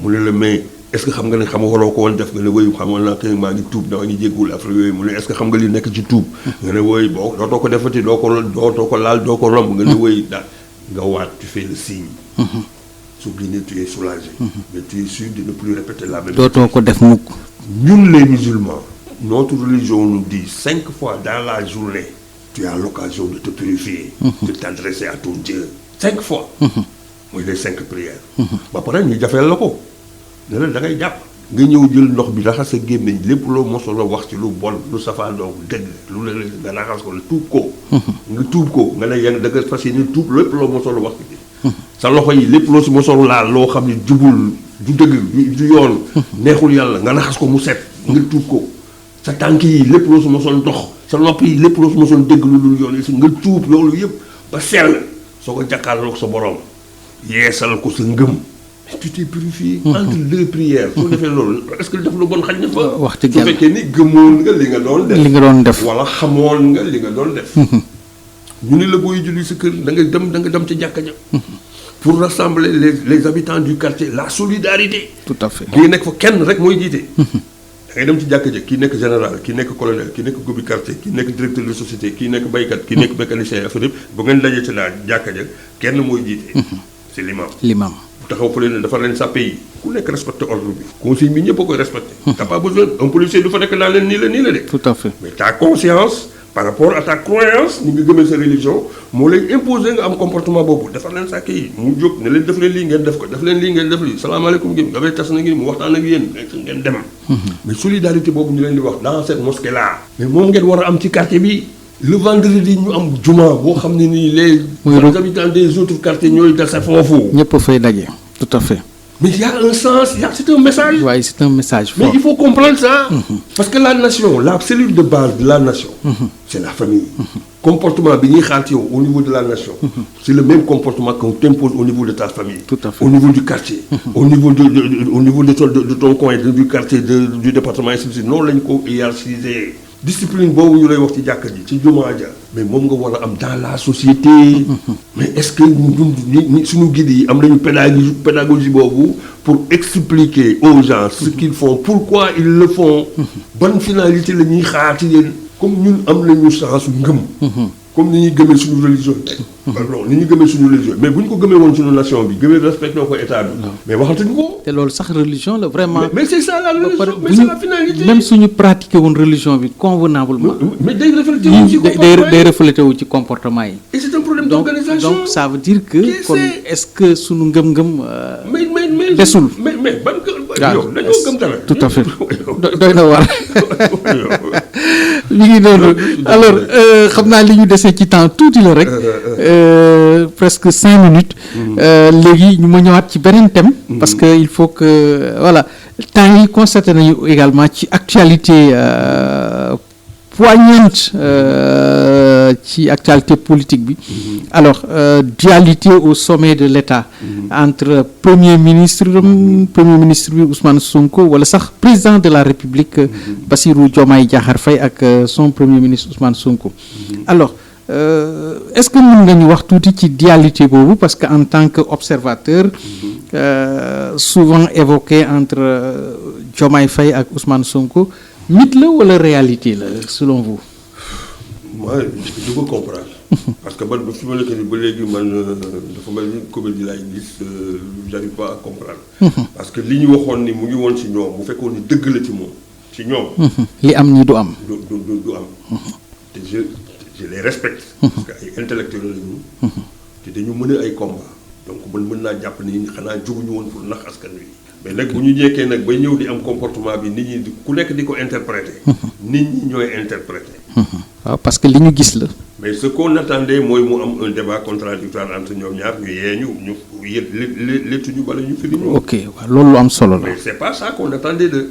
mu ne la mais est-ce que xam nga ne xam nga waroo ko woon def nga ne woy xamoon naa kay maa ngi tuub dama ngi jéggul affaire yooyu mu ne est-ce que xam nga li nekk ci tuub. nga ne woy boo dootoo ko defati doo ko laal doo ko romb nga ne woy daal nga waat tu fais le signe. Souligner tu es soulagé. mais tu es sûr de ne plus répéter la même chose. dootoo ko def mukk. ñun les musulmans notre religion nous dit 5 fois dans la journée tu as l'occasion de te purifier. de t'adresser à ton Dieu 5 fois. mooy les 5 prières. ba pare ñu jafeel la ko ne la da ngay jàpp nga ñëw jël ndox bi raxas sa gémmiñ lépp loo mosoon a wax ci lu bon lu safaanoo dëgg lu la nga raxas ko la tuub ko. nga tuub ko nga ne yenn da nga fas yéene tuub lépp loo mosoon a wax ci sa loxo yi lépp loo si mosoon laal loo xam ne jubul du dëgg du yoon. neexul yàlla nga raxas ko mu set nga tuub ko sa tànk yi lépp loo si mosoon dox sa nopp yi lépp loo si mosoon dëgg lu dul yoon yi nga tuub loolu yëpp ba sell soo ko jàkkaarloog sa borom yeesal ko sa ngëm. tu t'es purifié. entre 2 prières. soo defee loolu est-ce que def lu bon xaj na fa. wax dëgg yàlla su fekkee ni gëmoon nga li nga doon def. wala xamoon nga li nga doon def. ñu ne la booy julli sa kër da nga dem ca jàkka ja. pour rassembler les habitants du quartier, la solidarité. Tout à fait. ngi nekk fa kenn rek mooy jiite. da ngay dem ci jàkka ja kii nekk général kii nekk colonel kii nekk gobi quartier kii nekk directeur de société kii nekk baykat kii nekk mécanicien affaire yëpp bu ngeen dajee ci la jàkka ja kenn mooy jiite. c'est l'imam. L'imam. taxaw fa leen dafa leen sàppe yi ku nekk respecté ordre bi. consigne bi ñëpp a koy respecté. t'as pas besoin un policier du fa nekk naa leen nii la de. Tout à fait. mais ta conscience par rapport à ta croyance ni nga gëmee sa religion moo lay imposer nga am comportement boobu defar leen sàkke yi mu jóg ne leen def leen lii ngeen def ko def leen lii ngeen def lii salaamaaleykum gi dafay tas na ngi mu waxtaan ak yéen ngeen dem. mais solidarité boobu ñu leen di wax dans cette mosquée là. mais moom ngeen war a am ci quartier bi. le vendredi ñu am juma boo xam ne nii les habitants des autres quartiers ñooy dese foofu. ñëpp a fay daje. Tout à fait. Mais il y a un sens, c'est un message. Oui, c'est un message fort. Mais il faut comprendre ça. Parce que la nation, la cellule de base de la nation, c'est la famille. Comportement au niveau de la nation, c'est le même comportement qu'on t'impose au niveau de ta famille. Tout à fait. Au niveau du quartier, au niveau de ton coin, du quartier, du département, ainsi de suite. Non, là, il faut hiérarchiser. Discipline boobu ñu lay wax ci jàkka ji ci jumaa ja mais moom nga war a am dans la société. mais est-ce que ñun suñu guide yi am nañu pédagogie boobu pour expliquer aux gens ce qu'ils font pourquoi ils le font. ban finalité la ñuy xaar ci yéen comme ñun am nañu chance ngëm. comme ni ñuy gëmee suñu religion pardon ni ñuy gëmee suñu religion mais bu ñu ko gëmee woon suñu nation bi gëmee respecté ko état bi. mais waxatuñu ko. te loolu sax religion la vraiment. mais c'est ça la religion mais c'est la finalité. même suñu pratiqué woon religion bi convenablement. mais day reflété wu ci comportement day reflété wu ci comportement yi. et c'est un problème d'organisation. donc ça veut dire que kon est-ce que suñu ngëm-ngëm. mais desul. mais ban yow dañoo gëm dara. tout à fait doy na war. mi ngi noonu alors xam naa li ñu desee ci temps tuuti la rek presque 5 minutes léegi ñu ma ñëwaat ci beneen thème parce que il faut que voilà temps yi constaté nañu également ci actualité poignante ci actualité politique bi alors dualité au sommet de l'État entre premier ministre bi Ousmane Sonko wala sax président de la République Bassirou Diomaye Diakhar Faye ak son premier ministre Ousmane Sonko alors est-ce que mën nga ñu wax tuuti ci dualité boobu parce que en tant que observateur souvent évoqué entre Diomaye Faye ak Ousmane Sonko mythe la wala réalité la selon vous. moi je peux comprendre. parce que man fi ma nekk nii ba léegi man dafa mel ni comédie laay gis j'arrive pas à comprendre. parce que li ñu waxoon ni mu ngi woon ci ñoom bu fekkoon ni dëgg la ci moom ci ñoom. li am nii du am. du am. te je les respecte. parce que ay intellectuels lañu. te dañu mën ay combat donc man mën naa jàpp ni xanaa jóguñu woon pour nax askan wi. mais nag bu ñu jekkee nag ba ñëw di am comportement bi nit ñi ku nekk di ko interpréter. nit ñi ñooy interpréter. waaw parce que li ñu gis la. mais ce qu'on attendait mooy mu am un débat contradictoire entre ñoom ñaar ñu yee ñu léttuñu bala ñu firi ñu. ok waaw loolu lu am solo la. mais c'est pas ça qu'on attendait d'eux.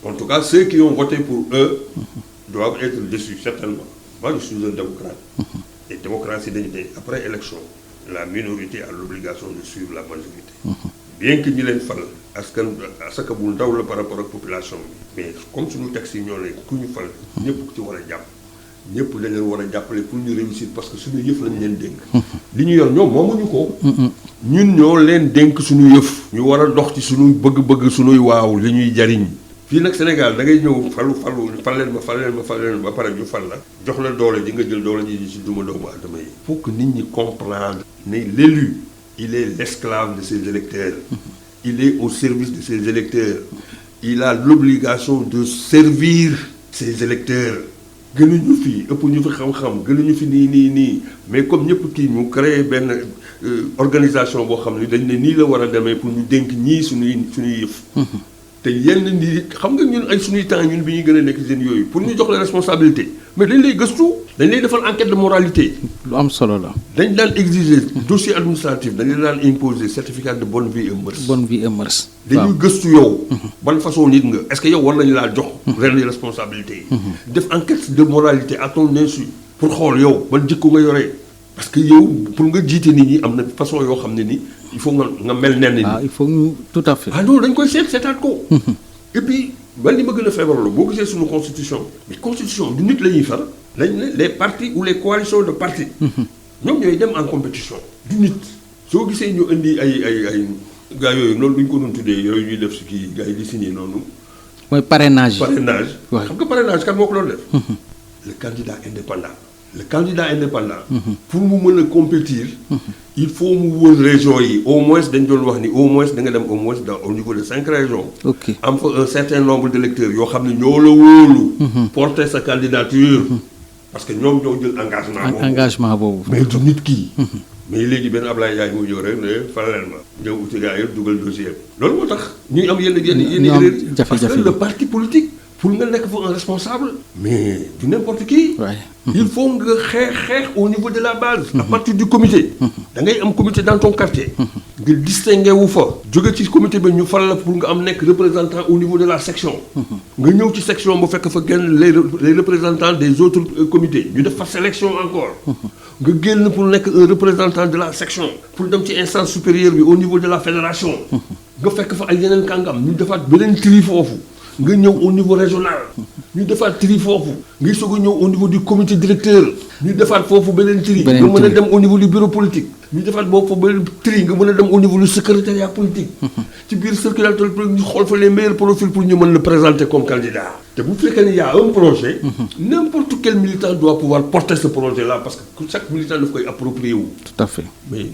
en tout cas ceux qui ont voté pour eux doivent être déçus certainement. moi je suis un démocrate. et démocratie dañu ne après élection la minorité a l'obligation de suivre la majorité. bien que ñi leen fal asaka bu ndaw la par rapport ak population bi mais comme suñu texte yi ñoo ne ku ñu fal ñëpp ci war a jàpp ñëpp dañ leen war a jàppale pour ñu réussir parce que suñu yëf lañ leen dénk li ñu yor ñoom moomuñu ko ñun ñoo leen dénk suñu yëf ñu war a dox ci suñu bëgg-bëgg suñuy waaw li ñuy jariñ fii nag Sénégal da ngay ñëw fal leen ma ba pare ñu fal la jox la doole ji nga jël doole ji ci duma doomu aadama yi faut que nit ñi comprendre ne l'élu il est l'esclave de ses électeurs. Il est au service de ses électeurs. Il a l'obligation de servir ses électeurs. gënuñu fi ëpp ñu fi xam-xam gënuñu fi nii mais comme ñëpp kii ñu créé benn organisation boo xam ne dañ ne nii la war a demee pour ñu dénk ñii suñuy yëf. te yenn nit xam nga ñun ay suñuy temps ñun bi ñuy gën a nekk jeunes yooyu pour ñu jox la responsabilité mais dañ lay gëstu dañ lay defal enquête de moralité. lu am solo la. dañ daan exiger dossier administratif dañ daan imposer certificat de bonne vie et mœurs. bonne vie et mœurs. dañuy gëstu yow. ban façon nit nga est-ce que yow war nañu laa jox. ren les responsabilités yi. def enquête de moralité à ton insu pour xool yow ban jikko nga yoree. parce que yow pour nga jiite nit ñi am na façon yoo xam ne ni il faut nga mel nen ni. il faut ñu tout à fait. non dañ koy seetaat ko. et puis man li ma gën a feebarloo boo gisee suñu constitution mais constitution du nit la ñuy far dañ ne les partis ou les coalitions de partis. ñoom ñooy dem en compétition du nit soo gisee ñu indi ay gars yooyu loolu duñ ko doon tuddee yooyu ñuy def si kii gars yi di signé noonu. mooy parrainage. parrainage. Ouais. xam nga parrainage kan moo ko doon def. le candidat indépendant. le candidat indépendant. pour mu mën a compétir. il faut mu wër région yi au moins dañ doon wax ni au moins da nga dem au moins au niveau de 5 régions. ok am fa un certain nombre d'électeurs yoo xam ne ñoo la wóolu. porter sa candidature. parce que ñoom ñoo jël engagement boobu. engagement boobu. mais du nit kii. mais léegi benn Ablaye Ndiaye mu ñëw rek ne faral ma ñëw uti gars yi dugal dossier loolu moo tax ñuy am yenn erreur parce que le parti politique pour nga nekk fa un responsable mais du n'importe qui. Ouais. il faut nga xeex au niveau de la base. à partir du comité. da ngay am comité dans ton quartier. nga distingué wu fa. jóge ci comité bi ñu fal la pour nga am nekk représentant au niveau de la section. nga ñëw ci section bu fekk fa génn les représentants des autres comités ñu def fa sélection encore. nga génn pour nekk un représentant de la section. pour dem ci instance supérieure bi au niveau de la fédération. nga fekk fa ay yeneen kàngam ñu defaat beneen tri foofu. nga ñëw au niveau régional. ñu defaat tri foofu. ngay soog a ñëw au niveau du comité directeur. ñu defaat foofu beneen tri. nga mën a dem au niveau du bureau politique. ñu defaat boobu foofu beneen tri nga mën a dem au niveau du secrétariat politique. ci biir secrétariat politique ñu xool fa les meilleurs profils pour ñu mën le présenter comme candidat. te bu fekkee ne y a un projet. n'importe quel militant doit pouvoir porter ce projet là parce que chaque militant daf koy approprier wu. tout à fait. mais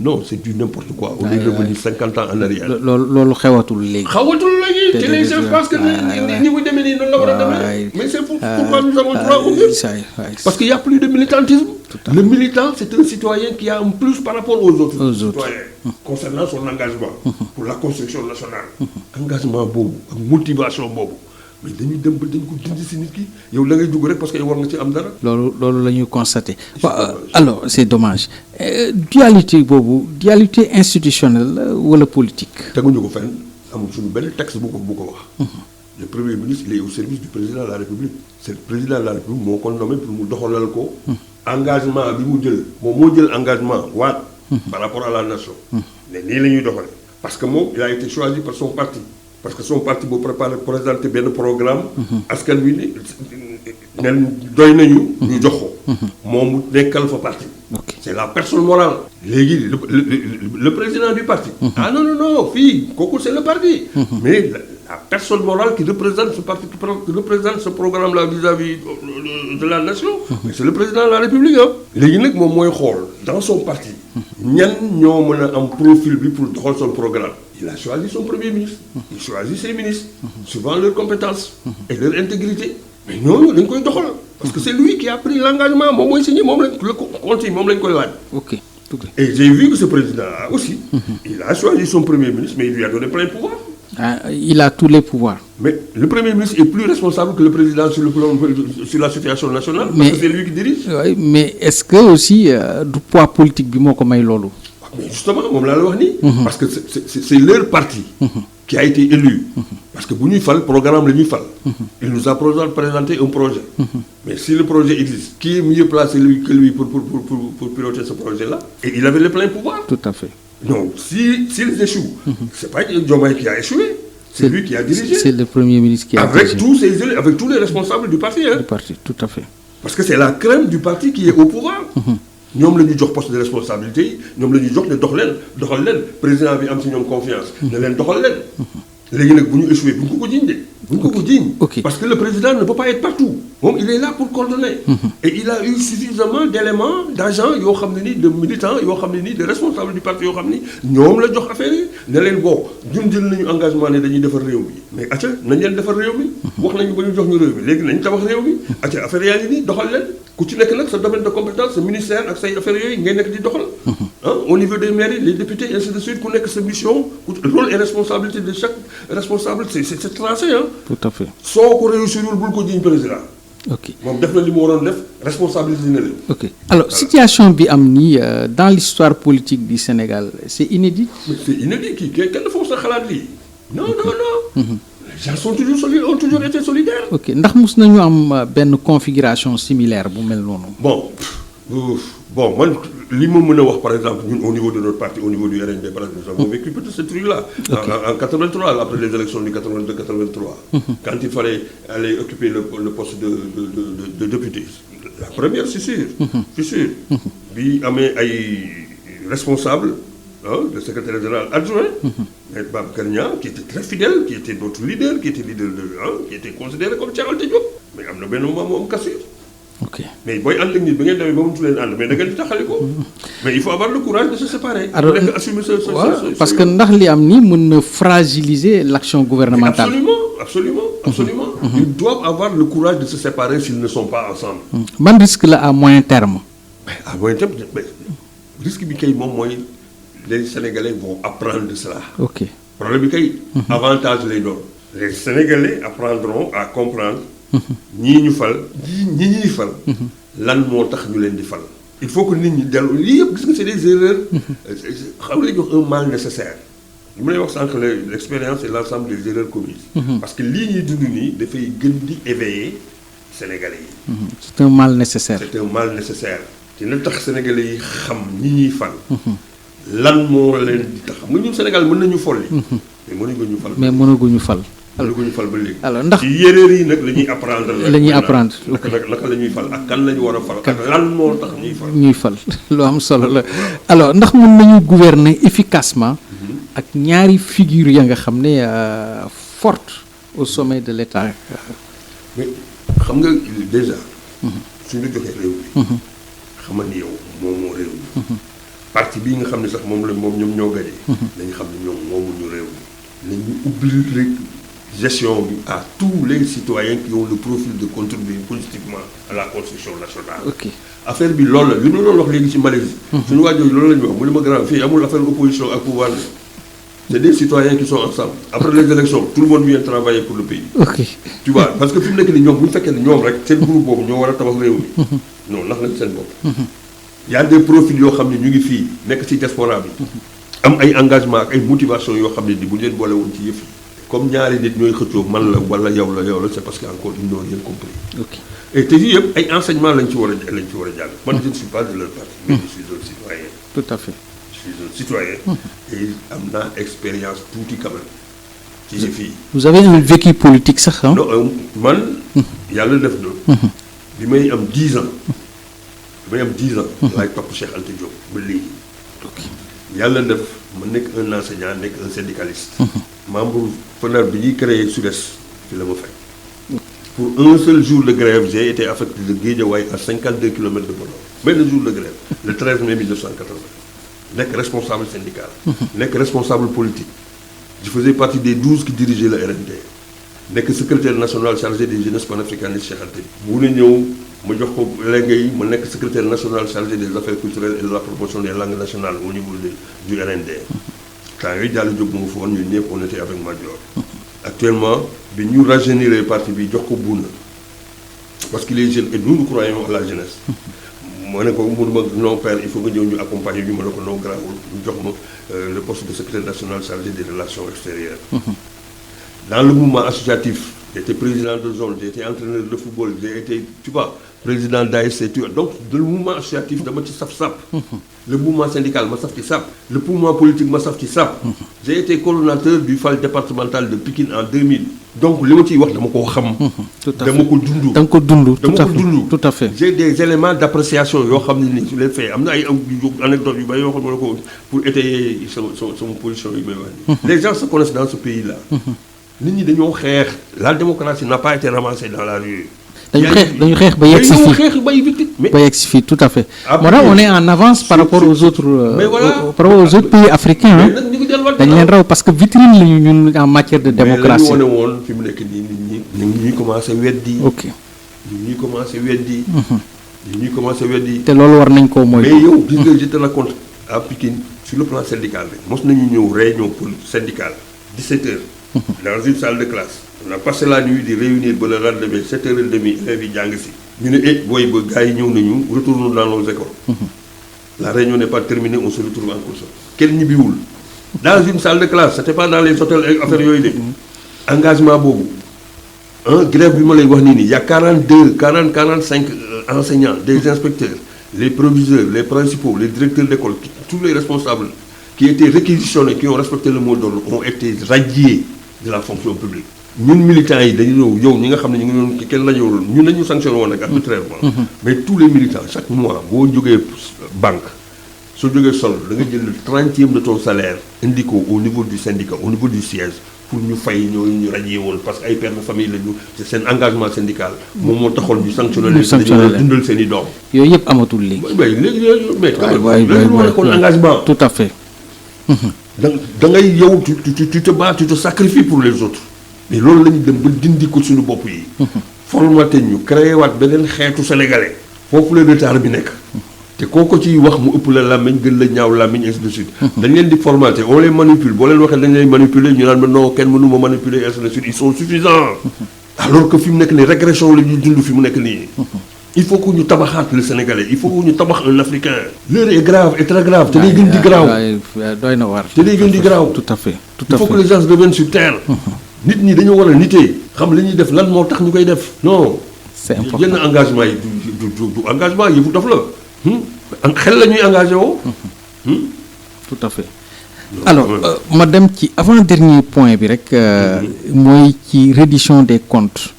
non c'est du n'importe quoi. on est revenu 50 ans en arrière. loolu xewatul léegi. xawatul léegi te les gens pensent que ni mu demee nii noonu la war a demee. mais c'est pourquoi nous avons droit au mieux. parce qu'il y a plus de militantisme. Le militant c'est un citoyen qui a un plus par rapport aux autres citoyens. concernant son engagement. pour la construction nationale. engagement boobu ak motivation boobu. mais dañuy dem ba dañ ko dindi si nit ki yow la ngay dugg rek parce que war nga ci am dara. loolu la ñuy constater. alors c'est dommage dualité boobu dualité institutionnelle wala politique. teguñu ko fenn amul suñu benn texte bu ko wax. le premier ministre il est au service du président de la République. c'est le président de la République moo ko nommé pour mu doxalal ko. engagement bi mu jël moom moo jël engagement waat. par rapport à la nation. mais nii la ñuy doxalee. parce que moom il a été choisi par son parti. parce que son parti boo présenté benn programme. askan wi ne doy nañu. ñu jox ko. moom mu nekkal fa parti. c'est la personne morale. léegi le président du parti. ah non fii kooku c'est le parti. mais la personne morale qui représente ce parti qui représente ce programme là vis-à-vis de la nation. mais c'est le président de la République ah. léegi nag moom mooy xool dans son parti. ñan ñoo mën a am profil bi pour doxal son programme. il a choisi son premier ministre. il choisit ses ministres. suivant leurs compétences. et leur intégrité. mais ñooñu dañ koy doxal. parce que c'est lui qui a pris l'engagement moom mooy signé moom lañ le compte yi moom lañ koy laaj. ok. et j'ai vu que ce président-là aussi. il a choisi son premier ministre mais il lui a donné plein pouvoir. il a tous les pouvoirs. mais le premier ministre est plus responsable que le président sur la situation nationale. parce que c'est lui qui dirige. oui mais est-ce que aussi du poids politique bi moo ko may loolu. mais justement moom laa la wax nii. parce que c'est leur parti. qui a été élu. parce que bu ñuy fal programme la ñuy fal. il nous a présenté un projet. mais si le projet existe qui est mieux placé que lui pour piloter ce projet-là. et il avait les pleins pouvoirs. tout à fait. donc s'ils échouent. c'est pas Diomaye qui a échoué. c'est lui qui a dirigé. c'est le premier ministre qui a dirigé. avec tous les responsables du parti. du parti tout à fait. parce que c'est la crème du parti qui est au pouvoir. ñoom la ñuy jox poste de responsabilité yi ñoom la ñuy jox ne doxal leen président bi am ci ñoom confiance. ne leen doxal leen. léegi nag bu ñu échoué bu ñu ko jiiñ de. bu ñu ko jiiñ. parce que le président ne peut pas être partout. moom il est là pour coordonner. et il a eu suffisamment d'éléments d'agents yoo xam ne nii de militants yoo xam ne nii de responsables du parti yoo xam ni ñoom la jox affaire yi ne leen boo jël nañu engagement ne dañuy defar réew mi mais acca nañ leen defar réew mi. wax nañu ba ñu jox ñu réew mi léegi nañ tabax réew mi. acca affaire yaa ngi nii doxal leen. ku ci nekk nag sa domaine de compétence sa ministère ak say affaires yooyu ngay nekk di doxal. au niveau des mairies les députés ainsi de suite ku nekk sa mission rôle et responsabilité de chaque responsable c'est tracé ah. tout à fait. soo ko réussirul bul ko jiñ président. ok moom def na li mu waroon def responsabilité na leen. ok alors situation bi am nii dans l'histoire politique du Sénégal c'est inédit. mais c'est inédit kii kenn dafa mos a xalaat lii. non. les gens ont toujours été solidaires. ok ndax mos nañu am benn configuration similaire bu mel noonu. bon man li ma mën a wax par exemple ñun au niveau de notre parti au niveau du RND par exemple nous avons vécu peut-être ce truc là. en 83 après les élections du 82-83. quand il fallait aller occuper le poste de député. la première c'est sûr. c'est sûr. bi amee ay responsables le secrétaire général adjoint, Maître Babacar Niang, qui était très fidèle, qui était notre leader, qui était considéré comme Cheikh Anta Diop. Mais am na benn moment mu am cassure. ok Mais booy ànd ak nit ba ngeen demee ba mënatu leen ànd mais da ngeen di taxali ko. Mais il faut avoir le courage de se séparer. Alors, nekk assumer parce que ndax li am ni mën na fragiliser l'action gouvernementale. Absolument. Ils doivent avoir le courage de se séparer s'ils ne sont pas ensemble. ban risque la à moyen terme. Mais à moyen terme, risque bi kay moom mooy les Sénégalais vont apprendre de cela. ok Problème bi kay avantage lay doon. Les Sénégalais apprendront à comprendre ñii ñu fal ñi fal lan moo tax ñu leen di fal. Il faut que nit ñi dellu lii yëpp gis nga c'est des erreurs xam nga jox un mal nécessaire. li ma lay wax sànq l'expérience et l'ensemble des erreurs commises. Parce que lii ñuy dund nii dafay gën di éveiller Sénégalais yi. c'est un mal nécessaire. C'est un mal nécessaire. dina tax Sénégalais yi xam ñi ñuy fal. lan moo leen di tax xam nga ñun Sénégal mën nañu folli. mais mënaguñu fal. mënaguñu fal. mënaguñu fal ba léegi. alors ndax ci yéeréer yi nag la ñuy apprendre. naka la ñuy fal ak kan la ñu war a fal. ak lan moo tax ñuy fal. lu am solo la alors ndax mën nañu gouverner efficacement. ak ñaari figure ya nga xam ne forte au sommet de l'État. mais xam nga déjà. suñu joxee réew mi. xamal ni yow moomoo réew mi. parti bii nga xam ne sax moom ñoom ñoo gañe. dañu xam ne ñoom moomuñu réew mi. nañu ubbil rek gestion bi à tous les citoyens qui ont le profil de contribuer positivement à la construction nationale. ok affaire bi loolu la li ma doon wax léegi ci Malaisie. suñu waa jooju loolu la ñu wax mu ne ma grand fii amul affaire opposition ak pouvoir bi. C'est des citoyens qui sont ensemble. Après les élections, tout le monde vient travailler pour le pays. ok Tu vois, parce que fi mu nekk nii ñoom bu ñu fekkee ne ñoom rek seen groupe boobu ñoo war a tabax réew mi. non nax nañ seen bopp. y a des profils yoo xam ne ñu ngi fii nekk ci diaspora bi. am ay engagement ak ay motivation yoo xam ne bu ñu leen boole woon ci yëf yi. comme ñaari nit ñooy xëccoo man la wala yow la c'est parce que encore ils n'ont rien compris. ok et te yii yëpp ay enseignements lañ ci war a jàng. man je ne suis pas de leur parti. mais je suis un citoyen. tout à fait. Je suis un citoyen et am naa expérience tuuti quand même ci yëf yi. vous avez un vécu politique sax ah. non man yàlla def na. bi may am 10 ans. laay topp Cheikh Anta Diop ba léegi. yàlla def ma nekk un enseignant nekk un syndicaliste. membre FENAR bi ñuy créé SUDES fi la ma fekk. pour un seul jour de grève j'ai été affecté de Guédiawaye à 52 kilomètres de Podor. benn jour de grève le 13 mai 1980. nekk responsable syndical. nekk responsable politique. je faisais partie des 12 qui dirigeaient le RND. nekk secrétaire national chargé des jeunesses panafricanistes Cheikh Anta. bu ne ñëw ma jox ko léegi ma nekk secrétaire national chargé des affaires culturelles et de la promotion des langues nationales au niveau du RND. temps yooyu Diallo Diop mu ngi fa woon ñun ñëpp on était avec Madior. actuellement bi ñu rajeunir parti bi jox ko Bouna parce qu'il est jeune et nous croyons à la jeunesse. moo ne ko mënuma non père il faut nga ñëw ñu accompagner ñu ma ne ko non grawul ñu jox ma le poste de secrétaire national chargé des relations extérieures. Dans le mouvement associatif, j'étais président de zone, j'ai été entraîneur de football, j'ai été, tu vois, président d'ASC. Donc, le mouvement associatif, dama ci saf-sap. Le mouvement syndical, ma saf ci sap. Le mouvement politique, ma saf ci sap. J'ai été coordonnateur du FAL départemental de Pikine en 2000. Donc, li ma ciy wax dama koo xam. dama ko dund. da nga ko dund. tout à fait. J'ai des éléments d'appréciation yoo xam ne ni su leen fay am na ay anecdotes yu bari yoo xam ne ko pour étayer sama position yi may wax. Les gens se connaissent dans ce pays-là. nit ñi dañoo xeex la démocratie n'a pas été ramassée dans la rue. dañu xeex ba yegg si fii ba yegg si fii tout à fait. moo tax on est en avance par rapport aux autres. par rapport aux autres pays africains. dañ leen raw parce que vitrine lañu ñun en matière de démocratie. mais la ñu wane woon fi mu nekk nii nit ñi ñu ngi commencé weddi. ok ñu ngi commencé weddi. ñu ngi commencé weddi. te loolu war nañ koo moytu. mais yow gis nga je te raconte à Pikine sur le plan syndical rek mos nañu ñëw réunion pour syndicale 17h. dans une salle de classe. on a passé la nuit di réunir ba le lendemain 7h30 élèves yi jàng si. ñu ne booy ba gars yi ñëw nañu retournons dans nos écoles. la réunion n'est pas terminée on se retrouve en cours. kenn ñibbiwul. dans une salle de classe c'était pas dans les hôtels ak affaire yooyu de. engagement boobu grève bi ma lay wax nii nii y a 45 enseignants des inspecteurs les proviseurs les principaux les directeurs d'école tous les responsables qui étaient réquisitionnés qui ont respecté le mot d'ordre ont été radiés de la fonction publique. ñun militants yi dañu ñëw yow ñi nga xam ne ñu ngi doon kenn la ñëwul ñun lañu sanctionné woon nag arbitrairement. mais tous les militants chaque mois boo jógee banque soo jógee sol da nga jël le 30e de ton salaire indi ko au niveau du syndicat au niveau du siège pour ñu fay ñooñu ñu radié woon parce que ay pères de famille lañu c'est seen engagement syndical moom moo taxoon ñu sanctionné leen dañu dundal seen i doom. yooyu yëpp amatul léegi. léegi mais waay moo nekkoon engagement. tout à fait. da ngay yow tu te bats tu te sacrifies pour les autres mais loolu la ñu dem ba dindi ko suñu bopp yi. formaté ñu créé waat beneen xeetu sénégalais. foofu la retard bi nekk. te kooku ciy wax mu ëpp la làmmiñ gën la ñaaw làmmiñ ainsi de suite. dañ leen di formaté on les manipule boo leen waxee dañ lay manipuler ñu naan ma non kenn mënu ma manipuler ainsi de suite ils sont suffisants. alors que fi mu nekk nii régression la ñuy dund fi mu nekk nii. il faut que ñu tabaxaat le sénégalais il faut que ñu tabax un africain. l'heure est grave et très grave te day gën di graaw. doy na war te day gën di graaw. tout à fait tout il à fait. faut que les gens reviennent sur terre. nit ñi dañoo war a nitee xam li ñuy def lan moo tax ñu koy def. non c'est important yenn engagement yi du engagement yëfu dof la. xel la ñuy engagé woo. tout à fait. alors ma dem ci avant dernier point bi rek mooy ci reddition des comptes.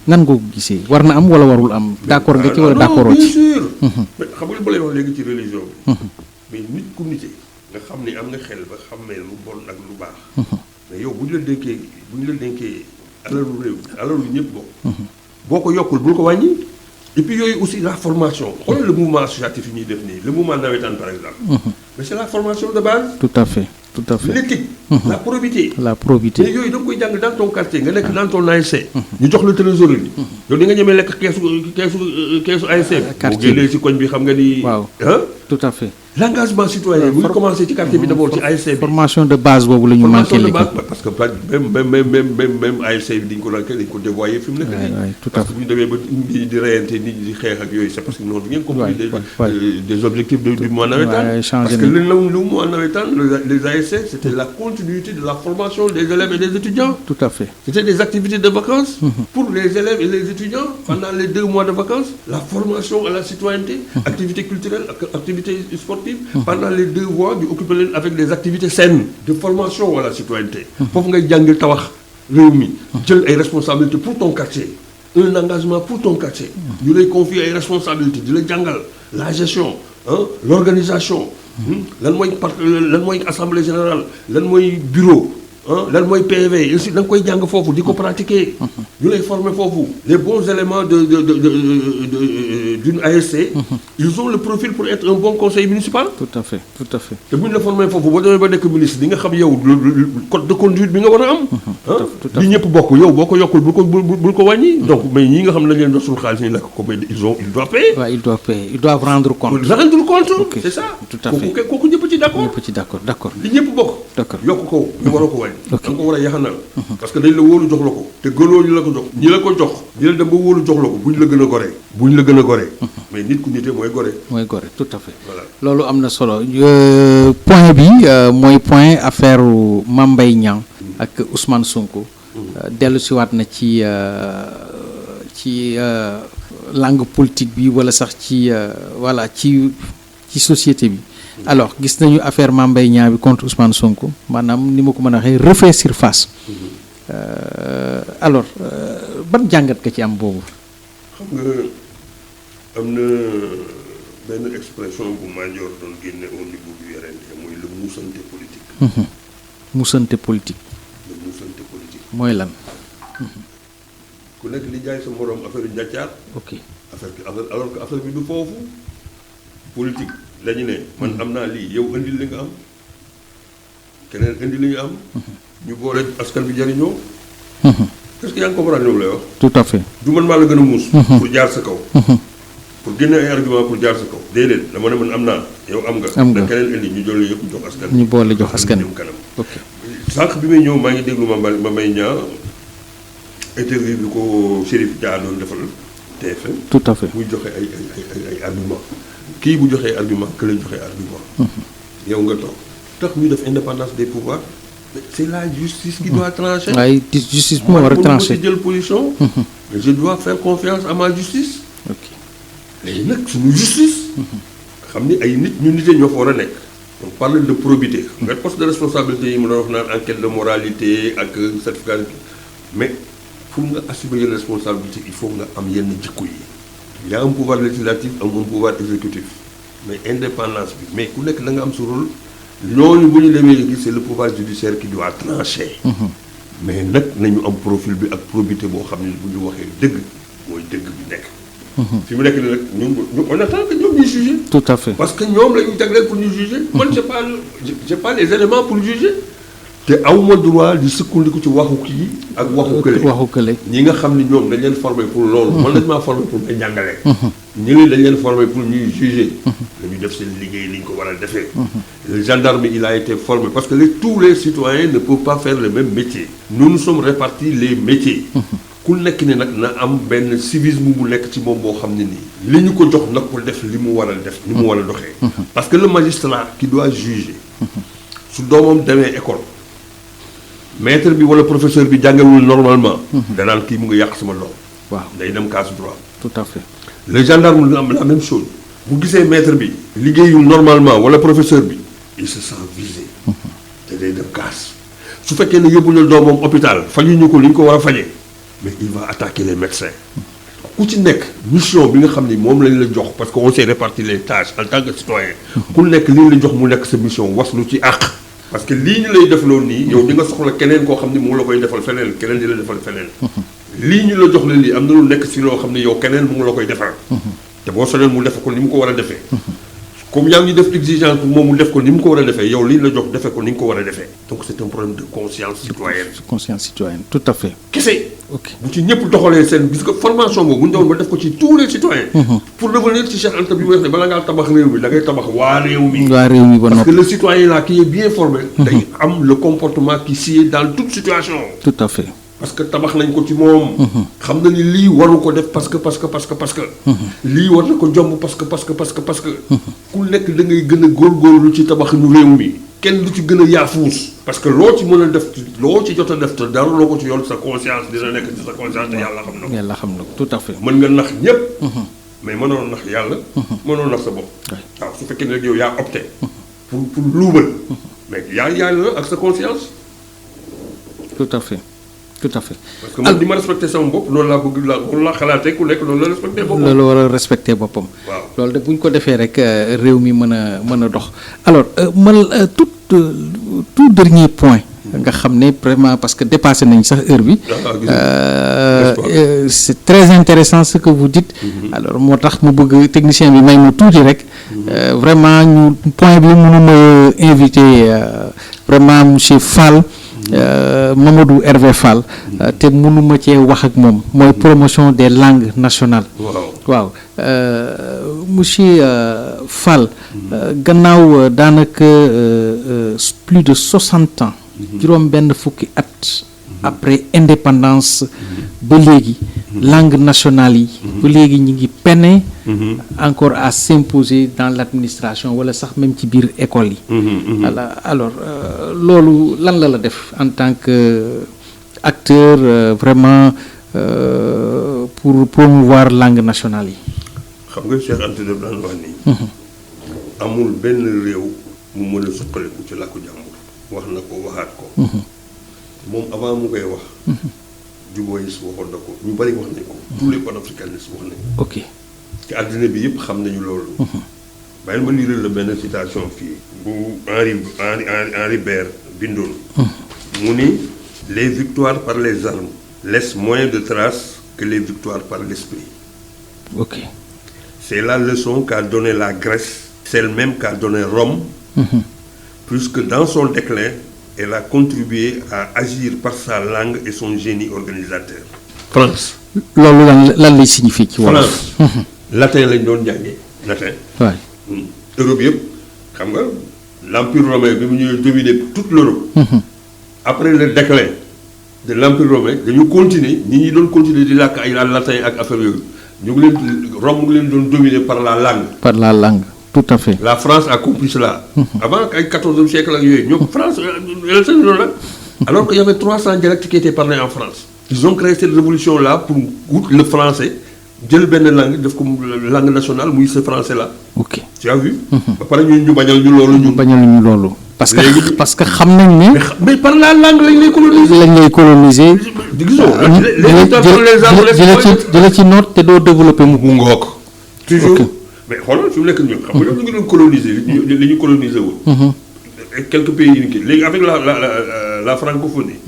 nan nga ko gisee war na am wala warul am. d'accord nga ci wala d'accord ci. bien sûr. mais xam nga li ma lay wax léegi ci religion bi. mais nit ku nite nga xam ne am nga xel ba xammee lu bon ak lu baax. mais yow bu ñu la dénkee alalu réew alalu ñëpp boo ko yokkul bul ko wàññi. et puis yooyu aussi la formation xoolal le mouvement associatif yi ñuy def nii le mouvement navétane par exemple. mais c'est la formation de base. tout à fait tout à fait. l'éthique. la probité. la probité. mais yooyu da nga koy jàng dans ton quartier nga nekk dans ton ASC. ñu jox la trésorerie bi. yow di nga ñemee lekk keesu ASC bi. quartier boo génnee ci koñ bi xam nga ni. waaw tout à fait. l'engagement citoyen bu ñu commencé ci quartier bi d'abord ci ASC bi. formation de base boobu la ñu manqué léegi. parce que même ASC bi dañ ko dévoyé fi mu nekk nii. tout à parce fait. que bu ñu demee ba di reyante nit ñi di xeex ak yooyu c'est parce que noonu ngeen compris des objectifs du mois navétane. parce que le mois navétane les ASC c'était la continuité de la formation des élèves et des étudiants. tout à fait. C'était des activités de vacances pour les élèves et les étudiants pendant les 2 mois de vacances. La formation à la citoyenneté, activités culturelles, activités sportives. Pendant les 2 mois, ñu occuper leen avec des activités saines de formation à la citoyenneté. foofu ngay jàng tabax réew mi jël ay responsabilités pour ton quartier. un engagement pour ton quartier. ñu lay confier ay responsabilités di la jàngal la gestion l'organisation. lan mooy assemblée générale lan mooy bureau. lan mooy PV aussi da nga koy jàng foofu di ko pratiquer. ñu lay former foofu. les bons éléments d'une ASC. ils ont le profil pour être un bon conseil municipal. tout à fait tout à fait. te bu ñu la former foofu boo demee ba nekk ministre di nga xam yow code de conduite bi nga war a am. li ñëpp bokk yow boo ko yokkul bul ko wàññi. donc mais ñi nga xam ne dañ leen doon suñu xaalis ñu lekk ko mais ils doivent payer. waaw ils doivent payer ils doivent rendre compte. rendre compte. ok c'est ça. tout à fait kooku ñëpp ci d'accord. ñëpp ci d'accord. li ñëpp bokk. d'accord yokk ko ñu waroo ko wàññi. ok da nga ko war a yaxanal. parce que dañ la wóolu jox la ko. te gënoo ñu la ko jox. ñi la ko jox ñi la dem ba wóolu jox la ko buñ la gën a goree. mais nit ku nite mooy gore. mooy gore tout à fait. voilà loolu am na solo point bi mooy point affaire Mame Mbaye Niang ak Ousmane Sonko. dellu siwaat na ci langue politique bi wala sax ci société bi. alors gis nañu affaire Mame Mbaye Niang bi contre Ousmane Sonko maanaam ni ma ko mën a waxee refait surface. alors ban jàngat ka ci am boobu. xam nga am na benn expression bu Madior doon génne au niveau du RND mooy le muusante politique. muusante politique. le muusante politique. mooy lan. ku nekk li jaay sa morom affaire yu njàccaar. ok alors que affaire bi du foofu politique. dañu ne man am naa lii yow indil li nga am keneen indil li nga am. ñu boole askan bi jariñoo. est-ce que yaa ngi comprendre li ma lay wax. tout à fait. du man maa la gën a muus. pour jaar sa kaw. pour génne ay argument pour jaar sa kaw. déedéet dama ne man am naa yow am nga. da keneen indi ñu jël yëpp jox askan. ñu boole jox askan jëm kanam. ok sànq bi may ñëw maa ngi déglu Mame Mbaye Niang interview bi ko Chérif Dia doon defal TFM. tout à fait muy joxe ay argument kii bu joxee argument que lay joxee argument. yow nga toog tax ñu def indépendance des pouvoirs c'est la justice qui doit trancher. waaye justice moo war a trancher jël position. mais je dois faire confiance à ma justice. ok léegi nag suñu justice. xam ni ay nit ñu nite ñoo fa war a nekk. on parle de probité. nga poste de responsabilité yi mu doon wax naan enquête de moralité ak certificat mais pour nga assumer yenn responsabilité il faut nga am yenn jikko yi. il y a un pouvoir législatif am un pouvoir exécutif mais indépendance bi mais ku nekk da nga am sa rôle ñooñu bu ñu demee léegi c'est le pouvoir judiciaire qui doit trancher. mais nag nañu am profil bi ak probité boo xam ne bu ñu waxee dëgg mooy dëgg bi nekk. fi mu nekk nii nag ñun on attend que ñoom ñuy juger. tout à fait parce que ñoom la ñu jagleel pour ñu juger. man j'ai pas les éléments pour juger. te awma droit di sukkandiku ci waxu kii ak waxu kële. ñi nga xam ne ñoom dañ leen formé pour loolu. man dañ maa formé pour may jàngale. ñi dañ leen formé pour ñuy juger. dañuy def seen liggéey ni ñu ko war a defee. le gendarme il a été formé parce que tous les citoyens ne peuvent pas faire le même métier. nous sommes répartis les métiers. ku nekk ni nag na am benn civisme bu nekk ci moom boo xam ne nii. li ñu ko jox nag ko def li mu war a def. li mu war a doxee. parce que le magistrat qui doit juger. su doomam demee école. maître bi wala professeur bi jàngewul normalement. danaan kii mu ngi yàq sama doom. waaw day dem casse droit. tout à fait. le gendarme am la même chose. bu gisee maître bi. liggéeyul normalement wala professeur bi. il se sent visé. te day dem casse. su fekkee ne yóbbu na doomam hôpital fajuñu ko li ñu ko war a fajee. mais il va attaquer les médecins. ku ci nekk mission bi nga xam ni moom lañ la jox parce que on s'est réparti les tâches en tant que citoyen. ku nekk li la jox mu nekk sa mission waslu ci àq. parce que lii ñu lay def loolu nii yow di nga soxla keneen koo xam ne mu la koy defal feneen keneen di la defal feneen. lii ñu la jox la lii am na lu nekk si loo xam ne yow keneen mu la koy defal. te boo soñoon mu def ko ni mu ko war a defee. comme yaa ngi def exigence pour moom mu def ko ni mu ko war a defee yow lii la jox defee ko ni nga ko war a defee. donc c'est un problème de conscience citoyenne. conscience citoyenne tout à fait. kese. ok bu ci ñëpp doxalee seen gis nga formation boobu bu ñu doon ba def ko ci tous les citoyens. pour revenir ci Cheikh Anta bi mu wax ne bala ngaa tabax réew mi da ngay tabax waa réew mi. waa réew mi ba noppi parce que le citoyen là qui est bien formé. day am le comportement qui sied dans toute situation. tout à fait. parce que tabax nañ ko ci moom. xam na ni lii waru ko def parce que. lii war na ko jomb parce que. ku nekk da ngay gën a góorgóorlu ci tabaxinu réew mi. kenn du ci gën a yaafuus. parce que loo ci mën a def loo ci jot a def te dara loo ko ci yoon sa conscience dina nekk ci sa conscience te yàlla xam na ko. yàlla xam na ko tout à fait. mën nga nax ñëpp. mais mënoo nax yàlla. mënoo nax sa bopp. waaw su fekkee ne rek yow yaa opté. pour luubal. mais yaa yàlla ak sa conscience. tout à fait. parce que man di ma respecté sama bopp loolu laa bëgg loolu laa xalaatee ku nekk loolu la respecté boppam. loolu war a respecté boppam. waaw loolu de bu ñu ko defee rek réew mi mën a dox. alors tout dernier point. nga xam ne vraiment parce que dépassé nañ sax heure bi. c'est très intéressant ce que vous dites. alors moo tax mu bëgg technicien bi may mu tuuti rek. vraiment ñu point bi mënuma invité vraiment monsieur Fall. Mamadou Hervé Fall. te mënuma cee wax ak moom mooy promotion des langues nationales. waaw monsieur Fall. gannaaw daanaka plus de 60 ans. juróom benn fukki at. après indépendance. ba léegi. langue nationale yi. ba léegi ñu ngi peine. encore à s'imposer dans l'administration wala sax même ci biir école yi. alors loolu lan la def en tant que acteur vraiment pour promouvoir langue nationale yi. xam nga Cheikh Anta daf daan wax nii. amul benn réew mu mën a suqaliku ci làkku jàmbur. wax na ko waxaat ko. moom avant mu koy wax. Dubois waxoon na ko ñu bari wax nañ ko. tous les panafricanistes wax nañ ko. ok ci àddina bi yëpp xam nañu loolu. bàyyil ma lire la benn citation fii bu Henri Baire bindoon. mu ni les victoires par les armes laissent moins de traces que les victoires par l'esprit. ok c'est la leçon qu'a donnée la Grèce, celle même qu'a donnée Rome. Puisque dans son déclin elle a contribué à agir par sa langue et son génie organisateur. France. loolu lan lay signifier ci wolof. France. latin lañ doon jàngee latin. waay. Europe yëpp xam nga l'empire romain bi mu ñëwee dominer toute l'Europe. après le déclin de l'empire romain dañu continuer ñi doon continuer di làkk ay latin ak affaire yooyu ñu ngi leen Rome mu ngi leen doon dominer par la langue. par la langue. tout à fait. La France a compris cela. Avant ay 14e siècle ak yooyu ñoom France loolu la alors qu'il y avait 300 dialectes qui étaient parlés en France. Ils ont créé cette révolution là pour wut le français jël benn langue def ko langue nationale muy ce français là. ok tu as vu. ba pare ñu bañal ñu loolu ñu. bañal ñu loolu. parce que xam nañ ne. mais par la langue lañ lay coloniser. gisoo jële ci noot te doo développer mu ngook toujours. mais xoolal fi mu nekk ñun xam nga ñu ngi doon coloniser li ñu coloniser woon. Quelques pays uniques léegi avec la francophonie.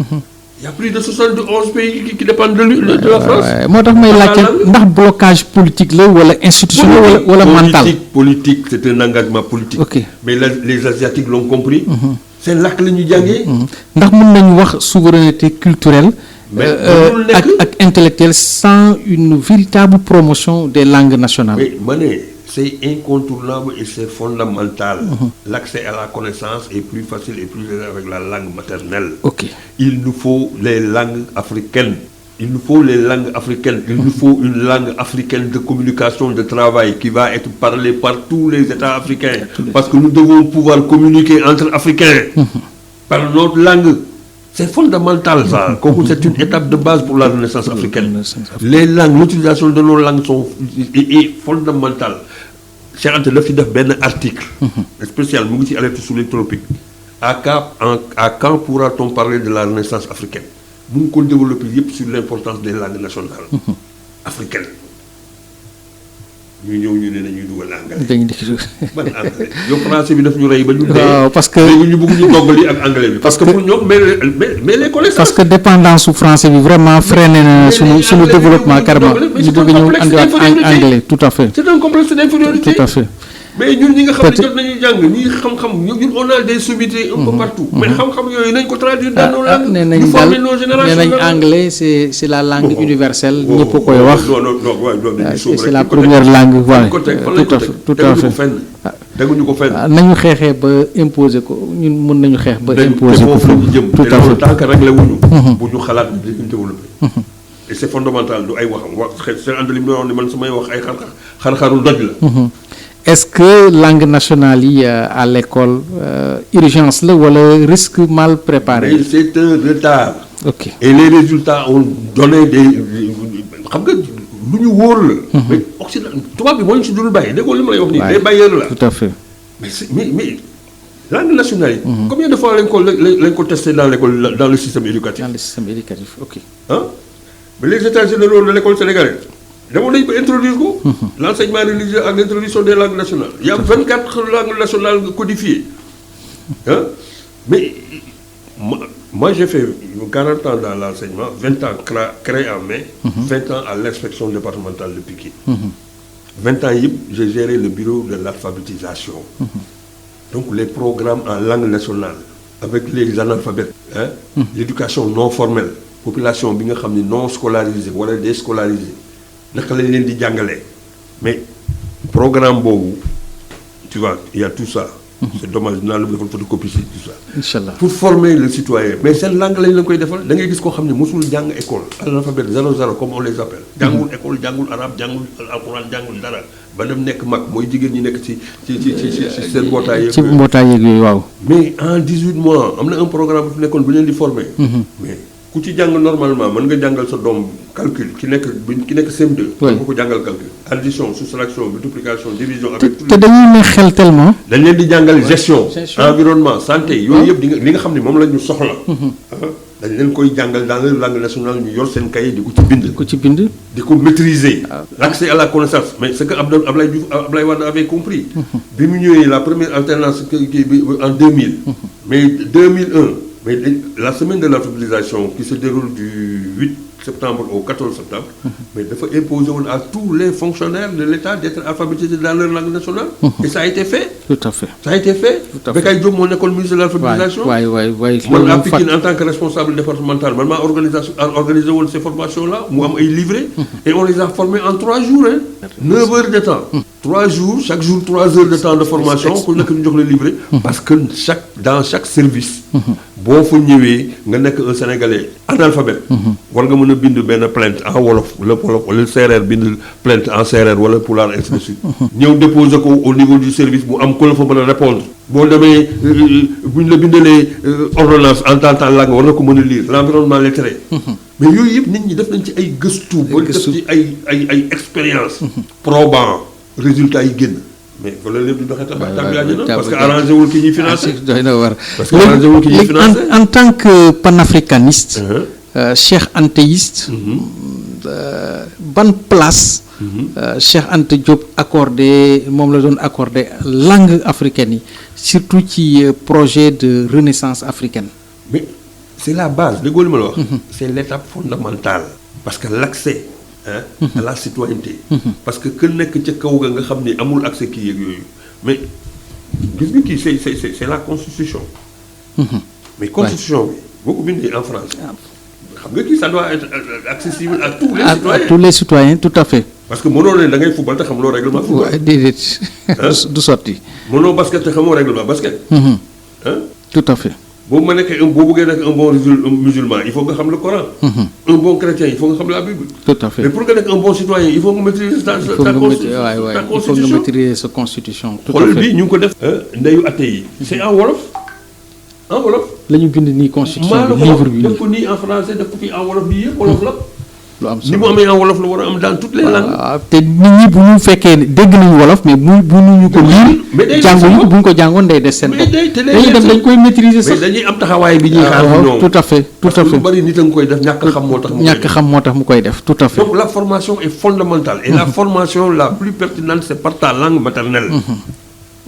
Il y a plus de 71 pays qui dépendent de la France. moo tax may laajte ndax blocage politique la wala institutionnel wala mental. Politique c'est un engagement politique. Ok. Mais les Asiatiques l'ont compris. seen làkk la ñu jàngee. ndax mën nañu wax souveraineté culturelle. ak intellectuelle sans une véritable promotion des langues nationales. mais ma ne c'est incontournable et c'est fondamental. L'accès à la connaissance est plus facile et plus aisé avec la langue maternelle. Ok. Il nous faut les langues africaines. Il nous faut les langues africaines. Il nous faut une langue africaine de communication, de travail qui va être parlée par tous les États africains. Parce que nous devons pouvoir communiquer entre Africains par notre langue. C'est fondamental ça. C'est une étape de base pour la renaissance africaine. Les langues, l'utilisation de nos langues est fondamentale. Cheikh Anta daf ci def benn article spécial mu ngi ci alerte sous les tropiques. À quand pourra-t-on parler de la renaissance africaine? mu ngi ko développer yëpp sur l'importance des langues nationales africaines. ñu ñëw ñu ne nañuy dugal anglais. dañuy dikk ban anglais yow français bi daf ñu rey ba ñu dee. waaw parce que léegi ñu bëgg ñu doggali ak anglais bi. parce que pour ñoom mais les connaissances. parce que dépendance su français bi vraiment freiné na suñu développement carrément ñu bëgg ñëw andiwaat anglais tout à fait. c'est un complexe d'infériorité. tout à fait. mais ñun ñi nga xam ne jot nañu jàng ñi xam-xam ñun on a des sommités un peu partout. mais xam-xam yooyu nañ ko traduire dans nos langues. nee nañ daal nee nañ anglais c'est la langue universelle. ñëpp koy wax. c'est la première langue. voilà tout à fait. teguñu ko fenn. nañu xeexee ba imposer ko ñun mën nañu xeex ba imposer ko. tout à fait tant que réglé wuñu. bu ñu xalaat dañu développé. et c'est fondamental du ay waxam wax seen àndali mi wax ni man su may wax ay xar-xarul doj la. Est-ce que langue nationale yi à l'école urgence la wala risque mal préparé? Mais c'est un retard. Ok. Et les résultats ont donné des xam nga lu ñu wóor la. mais Occident tubaab bi moo ñu si dul bàyyi déggoo li ma lay wax nii. des bailleurs la. Tout à fait. mais langue nationale yi. Combien de fois lañ ko testé dans l'école dans le système éducatif. Dans le système éducatif, ok. Hein? Mais les états généraux de l'école sénégalaise. D'abord, il peut introduire l'enseignement religieux à l'introduction des langues nationales. Il y a 24 langues nationales codifiées. Hein? Mais moi, j'ai fait 40 ans dans l'enseignement, 20 ans créé en mai, 20 ans à l'inspection départementale de Pikine. 20 ans, j'ai géré le bureau de l'alphabétisation. Donc, les programmes en langue nationale, avec les analphabètes, hein? L'éducation non formelle, population non scolarisée, voilà déscolarisée. naka lañ leen di jàngalee mais programme boobu tu vois il y a tout ça. C'est dommage dinaa la defal photocopie si tout ça. Inchallah. Pour former le citoyen mais seen langue lañ la koy defal da ngay gis koo xam ne mosul jàng école analphabète 00 comme on les appelle. jàngul école jàngul arabe jàngul alxuraan jàngul dara ba dem nekk mag mooy jigéen ñi nekk ci seen mbootaay yeeg. ci mbootaay yeeg yooyu waaw. mais en 18 mois am na un programme bu fi nekkoon bu leen di former. mais ku ci jàng normalement mën nga jàngal sa doom calcul ki nekk CM2. oui nga ko jàngal calcul. addition soustraction multiplication division. avec te dañuy ne xel tellement. dañ leen di jàngal gestion. environnement santé yooyu yëpp li nga xam ne moom la ñu soxla. dañ leen koy jàngal dans leur langue nationale ñu yor seen cahier di ko ci bind. di ko maîtriser. l'accès à la connaissance mais ce que Abdoulaye Wade avait compris. bi mu ñëwee la première alternance en 2000. mais 2001. Mais la semaine de l'alphabétisation qui se déroule du 8 septembre au 14 septembre, mais il faut imposer à tous les fonctionnaires de l'État d'être alphabétisés dans leur langue nationale. Et ça a été fait. Tout à fait. Ça a été fait. Bekay Diop, mon école ministre de l'alphabétisation. Oui. Moi, à Pikine, en tant que responsable départemental, moi, organisé ces formations-là, moi, j'ai livré, et on les a formés en 3 jours. 9 heures de temps. 3 jours, chaque jour 3 heures de temps de formation, pour que nous les livrer. Parce que dans chaque service, boo fa ñëwee nga nekk un sénégalais analphabète. war nga mën a bind benn plainte en wolof wala séeréer bind plainte en séeréer wala pulaar ainsi de suite. ñëw déposer ko au niveau du service mu am ko la fa mën a répondre. boo demee bu ñu la bindalee ordonnance en tant langue war na ko mën a lire l'environnement lettré. mais yooyu yëpp nit ñi def nañ ci ay gëstu. ba def ci ay expérience. probant résultats yi génn. mais fa la lépp di doxee tabax parce que arrangé wul ki ñuy financé. parce que arrangé wul ki ñuy financé. En tant que panafricaniste. Cheikh Antéiste. ban place Cheikh Anta Diop moom la doon accordé langue africaine yi surtout ci projet de renaissance africaine. Mais c'est la base déggoo li ma la wax. C'est l'étape fondamentale. Parce que l'accès à la citoyenneté. Parce que ku nekk ca kaw ga nga xam ni amul accès kii yeeg yooyu mais gis nga kii c'est la constitution. Mais constitution bi boo ko bindee en français. xam nga kii ça doit être accessible à tous les citoyens. À tous les citoyens tout à fait. parce que mënoo ne da ngay football te xamuloo règlement football. waaw déedéet du sotti. mënoo basket te xamoo règlement basket. tout à fait. boo bëggee nekk un bon musulman il faut nga xam le Coran. un bon chrétien il faut nga xam la Bible. tout à fait mais pour nga nekk un bon citoyen il faut nga maîtriser ta constitution. il faut nga maîtriser sa constitution. tout à fait xoolal bii ñu ngi ko def. ndeyu atte yi. c'est en wolof. en wolof. la ñu bind nii constitution bi livre bi def ko nii en français def ko fii en wolof bi yëpp wolof la. lu am ni solo mu amee en wolof la war a am dans toutes les langues. waaw te nit ñi bu ñu fekkee dégg nañu wolof mais bu ñu ko lire jànguñu ko bu ñu ko jàngoon day des seen bopp. dañuy dem dañ koy maîtriser sax. mais dañuy am taxawaay bi ñuy xaar ñoom. tout à fait tout à parce que fait lu bari nit a ngi koy def ñàkk xam moo tax. ñàkk xam moo tax mu koy def tout à fait. donc la formation est fondamentale. et la formation la plus pertinente c'est par ta langue maternelle.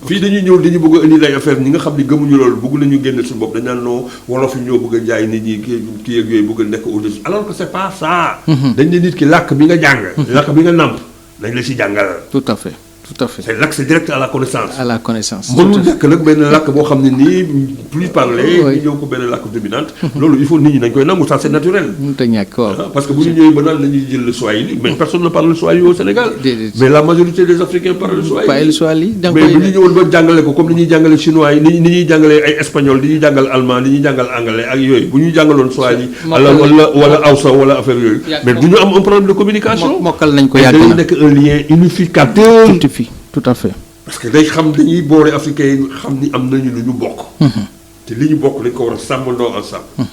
fii dañuy ñëw dañu bëgg a indi lay affaire ñi nga xam ni gëmuñu loolu bëgg nañu génne suñu bopp dañ naan non wolof yi ñoo bëgg a jaay nit ñi kii ak yooyu bëgg a nekk au-dessus alors que c'est pas ça. dañ ne nit ki làkk bi nga jàng. làkk bi nga nàmp dañ la si jàngal. tout à fait tout à fait. c'est l'accès direct à la connaissance. à la connaissance. mënul nekk nag benn làkk boo xam ne nii plus parler. ñu ñëw ko benn làkk dominante. loolu il faut nit ñi dañ koy nangu ça c'est naturel. mënut a ñàkk waaw. parce que bu ñu ñëwee ba naan dañuy jël le swahili mais personne ne parle le swahili au Sénégal. déedéet mais la majorité des Africains parlent le swahili. pas le swahili da nga mais koy bu ñu ñëwoon ba jàngale ko comme ni ñuy jàngale chinois yi ni ñuy jàngale ay espagnol di ñuy jàngal allemand di ñuy jàngal anglais ak yooyu bu ñuy jàngaloon swahili. wala awsa wala affaire yooyu. mais du ñu am un problème de communication. mokkal nañ ko yàgg na nekk un lien unificateur. tout à fait. parce que day xam dañuy boole africains yi xam ni am nañu lu ñu bokk. te li ñu bokk dañ ko war a sàmmandoo ensemble.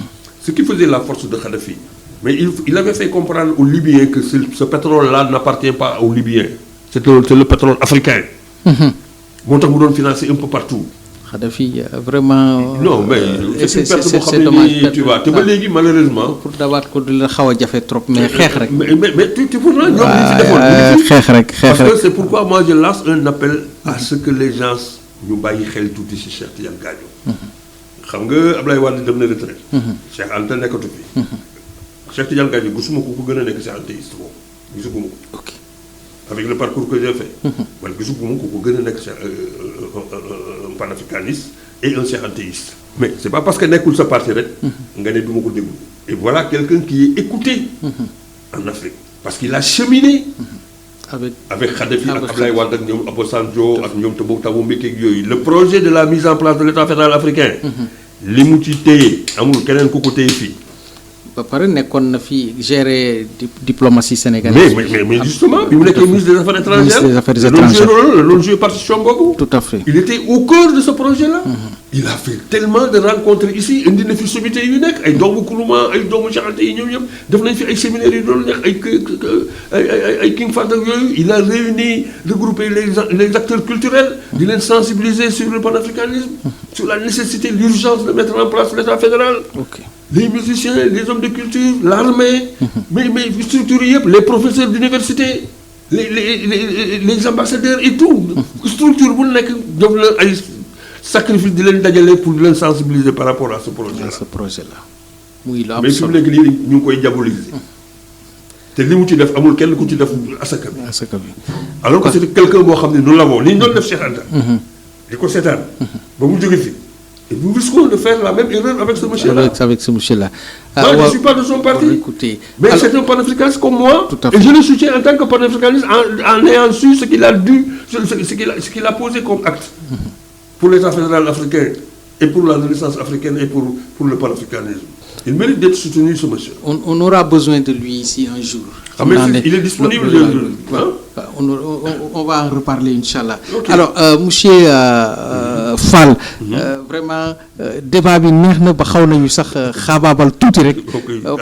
ce qui faisait la force de Kadhafi. mais il avait fait comprendre aux Libyens que ce pétrole-là n'appartient pas aux Libyens. c'est le pétrole africain. moo tax mu doon financer un peu partout. Kadhafi vraiment. non mais c'est une perte boo xam ne nii tu vois te ba léegi malheureusement. pour dawaat ko du la xaw a jafe trop mais xeex rek. mais tu pourras ñoom ñu fi defoon. xeex rek parce que c'est pourquoi moi je lance un appel à ce que les gens ñu bàyyi xel tuuti ci Cheikh Tidiane Gadio. xam nga Ablaye Wade dem na retraite. Cheikh Anta nekkatu fi. Cheikh Tidiane Gadio gisuma ko gën a nekk Cheikh Antéiste boobu gisuguma ko. ok avec le parcours que j'ai fait. man gisuguma ko gën a nekk un panafricaniste et un Cheikh Antéiste. mais c'est pas parce que nekkul sa parti rek. nga ne du ma ko déglu. et voilà quelqu'un qui est écouté. en Afrique parce qu'il a cheminé. avec Kadhafi ak Ablaye Wade ak ñoom Obasanjo ak ñoom Thabo Mbeki ak yooyu le projet de la mise en place de l'État fédéral africain. li mu ci téye amul keneen ku ko téye fii. ba pare nekkoon na fi gérer diplomatie sénégalaise. mais justement bi mu nekkee ministre des affaires étrangères. ministre des affaires étrangères loolu joué partition boobu. tout à fait. il était au cœur de ce projet-là. il a fait tellement de rencontres ici indi na fi sommité yu nekk ay doomu Nkrumah ay doomu Cheikh Anta yi ñoom ñëpp def nañ fi ay séminaires yu doon nekk ay King Fahd ak yooyu il a réuni regroupé les acteurs culturels di leen sensibiliser sur le panafricanisme sur la nécessité l'urgence de mettre en place l'État fédéral. ok. les musiciens les hommes de culture l'armée mais structures yëpp les professeurs d'université les ambassadeurs et tout structure bu nekk def la ay sacrifice di leen dajale pour di leen sensibiliser par rapport à ce projet là muy lu am mais fi mu nekk lii ñu ngi koy diaboliser te li mu ci def amul kenn ku ci def asaka bi alors que c'est quelqu'un boo xam ne nous l'avons li ñu doon def Cheikh Anta di ko seetaan ba mu jóge fi. Et nous risquons de faire la même erreur avec ce monsieur-là. Avec ce monsieur-là. Moi, je ne suis pas de son parti. Écoutez, mais c'est un panafricaniste comme moi. Tout à fait. Et je le soutiens en tant que panafricaniste en ayant su ce qu'il a dû, ce qu'il a posé comme acte pour l'État fédéral africain et pour la renaissance africaine et pour le panafricanisme. Il mérite d'être soutenu, ce monsieur. On aura besoin de lui ici un jour. Ah, mais il est disponible. On va en reparler, Inch'Allah. Okay. Alors, monsieur Fall, vraiment, débat bi neex na ba xaw nañu sax xaabaabal tuuti rek.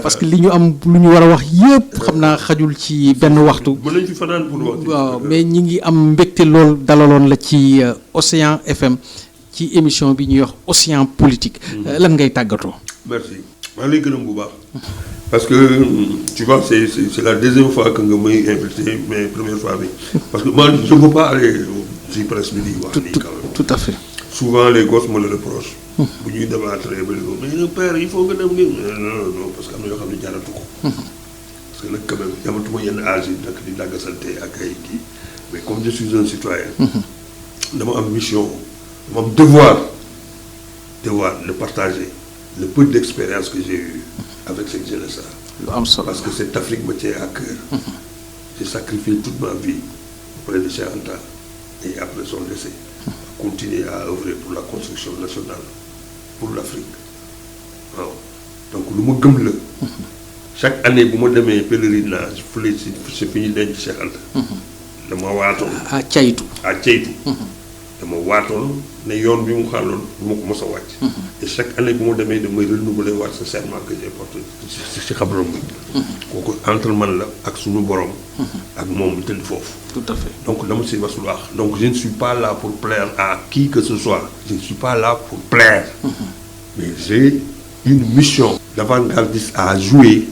parce que li ñu am lu ñu war a wax yépp xam naa xajul ci benn waxtu. mën nañu fi fanaan pour wax. waaw mais ñi ngi am mbégte lool dalaloon la ci Océan FM ci émission bi ñuy wax Océan Politique. lan ngay tàggatoo. merci maa ngi lay gërëm bu baax. parce que tu vois c'est la deuxième fois que nga may invité mais première fois bi parce que moi je ne veux pas aller ci presse bi di wax nii quand même. Tout à fait. Souvent les gosses me le reprochent. bu ñuy débattre ba léegi mais le père il faut que dem nii non parce que am na yoo xam ne jaaratu ko. parce que nag quand même yamatuma yenn âge yi nag di daggasante ak ay kii mais comme je suis un citoyen. dama am mission dama am devoir de partager le peu d'expérience que j'ai eu avec cette jeunesse-là. lu am solo parce que cette Afrique me tient à cœur. J'ai sacrifié toute ma vie auprès de Cheikh Anta et après son décès. Continuer à œuvrer pour la construction nationale pour l'Afrique waaw donc lu ma gëm la. chaque année bu ma demee pèlerinage fële si fi ñu denc Cheikh Anta. dama waatoon. à caytu. dama waatoon ne yoon bi mu xàlloon du ma ko mos a wàcc. et chaque année bu ma demee damay renouveler waat ce serment que j'ai porté si xabrom bi. kooku entre man la ak suñu borom. ak moom mu tëdd foofu. Tout à fait. Donc, donc je ne suis pas là pour plaire à qui que ce soit. Je ne suis pas là pour plaire. Mais j'ai une mission d'avant-gardiste à jouer.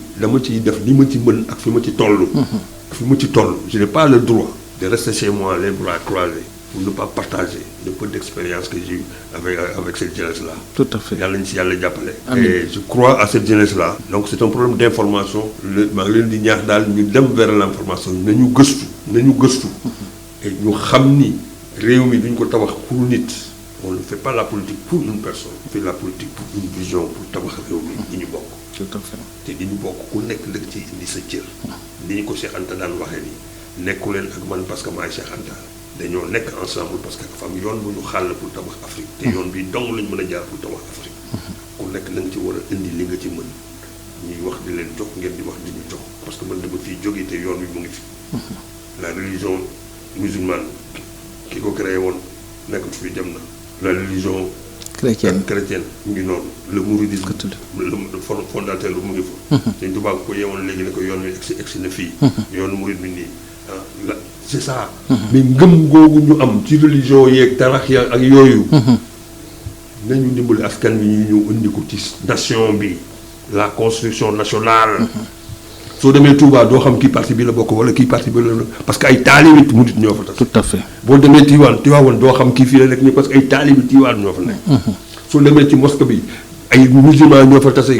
Je n'ai pas le droit de rester chez moi les bras croisés pour ne pas partager le peu d'expérience que j'ai eu avec cette jeunesse-là. Tout à fait. Et je crois à cette jeunesse-là. Donc c'est un problème d'information. Vers l'information. Nous gëstu. Et nous savons on ne fait pas la politique pour une personne. On fait la politique pour une vision, pour tabax réew mi ñu bokk. Tout à fait. te li ñu bokk ku nekk la ci indi sa cër. ni ñu ko Cheikh Anta daan waxee ni nekku leen ak man parce que maay Cheikh Anta dañoo nekk ensemble parce que dafa am yoon bu ñu xàll pour tabax Afrique. te yoon bi dong lañ mën a jaar pour tabax Afrique. ku nekk la nga ci war a indi li nga ci mën ñuy wax di leen jox ngeen di wax di ñu jox parce que man dama fiy jógee te yoon bi mu ngi fi. la religion musulmane ki ko créé woon nekkatu fi dem na. la religion chrétienne mu ngi noonu le mouridisme le fondateur mu ngi fa. Sëñ Tuubaa ko yeewoon léegi ne ko yoon wi egsi na fii. yoonu murid bi nii la c'est ça. mais ngëm googu ñu am ci religion yeeg tarax ya ak yooyu. nañu dimbali askan bi ñu ñëw indi ko ci nation bi la construction nationale. soo demee Touba doo xam kii parti bi la bokk wala kii parti bi la parce que ay taalibi murit ñoo fa tas. Tout à fait. boo demee Tiwaawan doo xam kii fii la nekk nii parce que ay taalibi Tiwaawan ñoo fa nekk. soo demee ci mosquée bi ay musulmans ñoo fa tase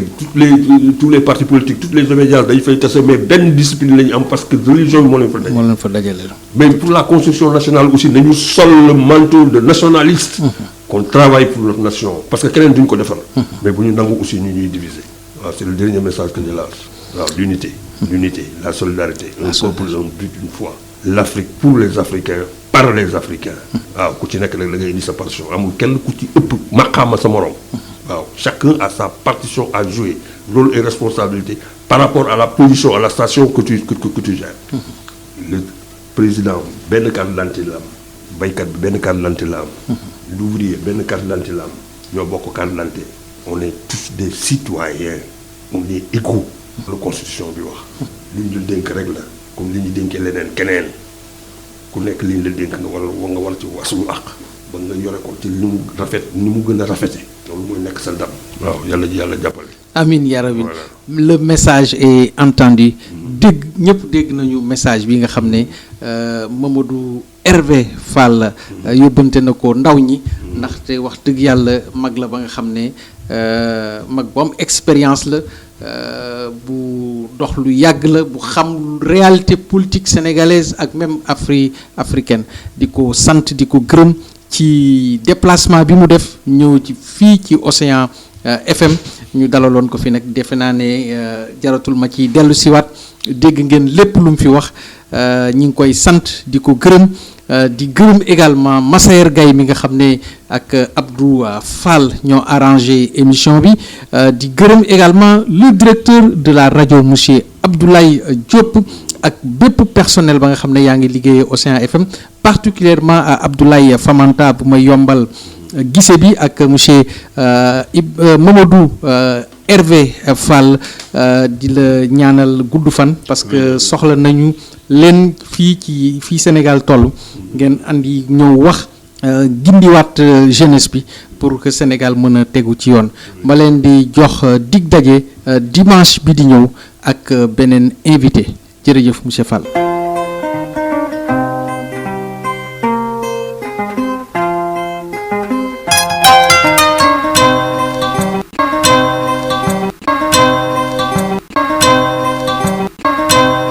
tous les partis politiques toutes les obédiences dañu fay tase mais benn discipline la ñu am parce que religion bi moo leen fa dajale. mais pour la construction nationale aussi nañu sol le manteau de nationaliste. qu'on travaille pour notre nation parce que keneen duñ ko defal. mais bu ñu nangu aussi ñu ñuy diviser. waaw c'est le dernier message que je lance. waaw l'unité, la solidarité, un peuple, un but, une foi. L'Afrique pour les Africains, par les Africains. waaw ku ci nekk nag da ngay indi sa partition amul kenn ku ci ëpp maqaama sa morom. waaw chacun a sa partition à jouer rôle et responsabilité par rapport à la position à la station que tu gères. Le président benn carte d'identité la am baykat bi benn carte d'identité la am. l'ouvrier benn carte d'identité la am ñoo bokk carte d'identité. on est tous des citoyens on est égaux. la constitution bi wax li ñu la dénk rek la comme li ñu dénkee leneen keneen ku nekk li ñu la dénk nga war ci wasu àq ba nga yore ko ci li mu rafet ni mu gën a rafete loolu mooy nekk sa ndam. waaw yàlla jàppale. Amin yaa rabbi. Le message est entendu. ñëpp dégg nañu message bi nga xam ne Mamadou Hervé Fall yóbbante na ko ndaw ñi ndaxte wax dëgg yàlla mag la ba nga xam ne mag bu am expérience la. bu dox lu yàgg la bu xam réalité politique sénégalaise ak même africaine di ko sant di ko gërëm ci déplacement bi mu def ñëw ci fii ci Océan FM ñu dalaloon ko fi nag defe naa ne jaratul ma ci dellu siwaat dégg ngeen lépp lu mu fi wax ñi ngi koy sant di ko gërëm di gërëm également Massaer Gaye mi nga xam ne ak Abdou Fall ñoo arrangé émission bi di gërëm également le directeur de la radio monsieur Abdoulaye Diop ak bépp personnel ba nga xam ne yaa ngi liggéeyee Océan FM particulièrement à Abdoulaye Famanta bu may yombal gise bi ak monsieur Mamadou Hervé Fall di la ñaanal gudd fan parce que soxla nañu leen fii Sénégal toll ngeen andi ñëw wax gindiwaat jeunesse bi pour que Sénégal mën a tegu ci yoon ma leen di jox dig daje dimanche bi di ñëw ak beneen invité jërëjëf monsieur Fall.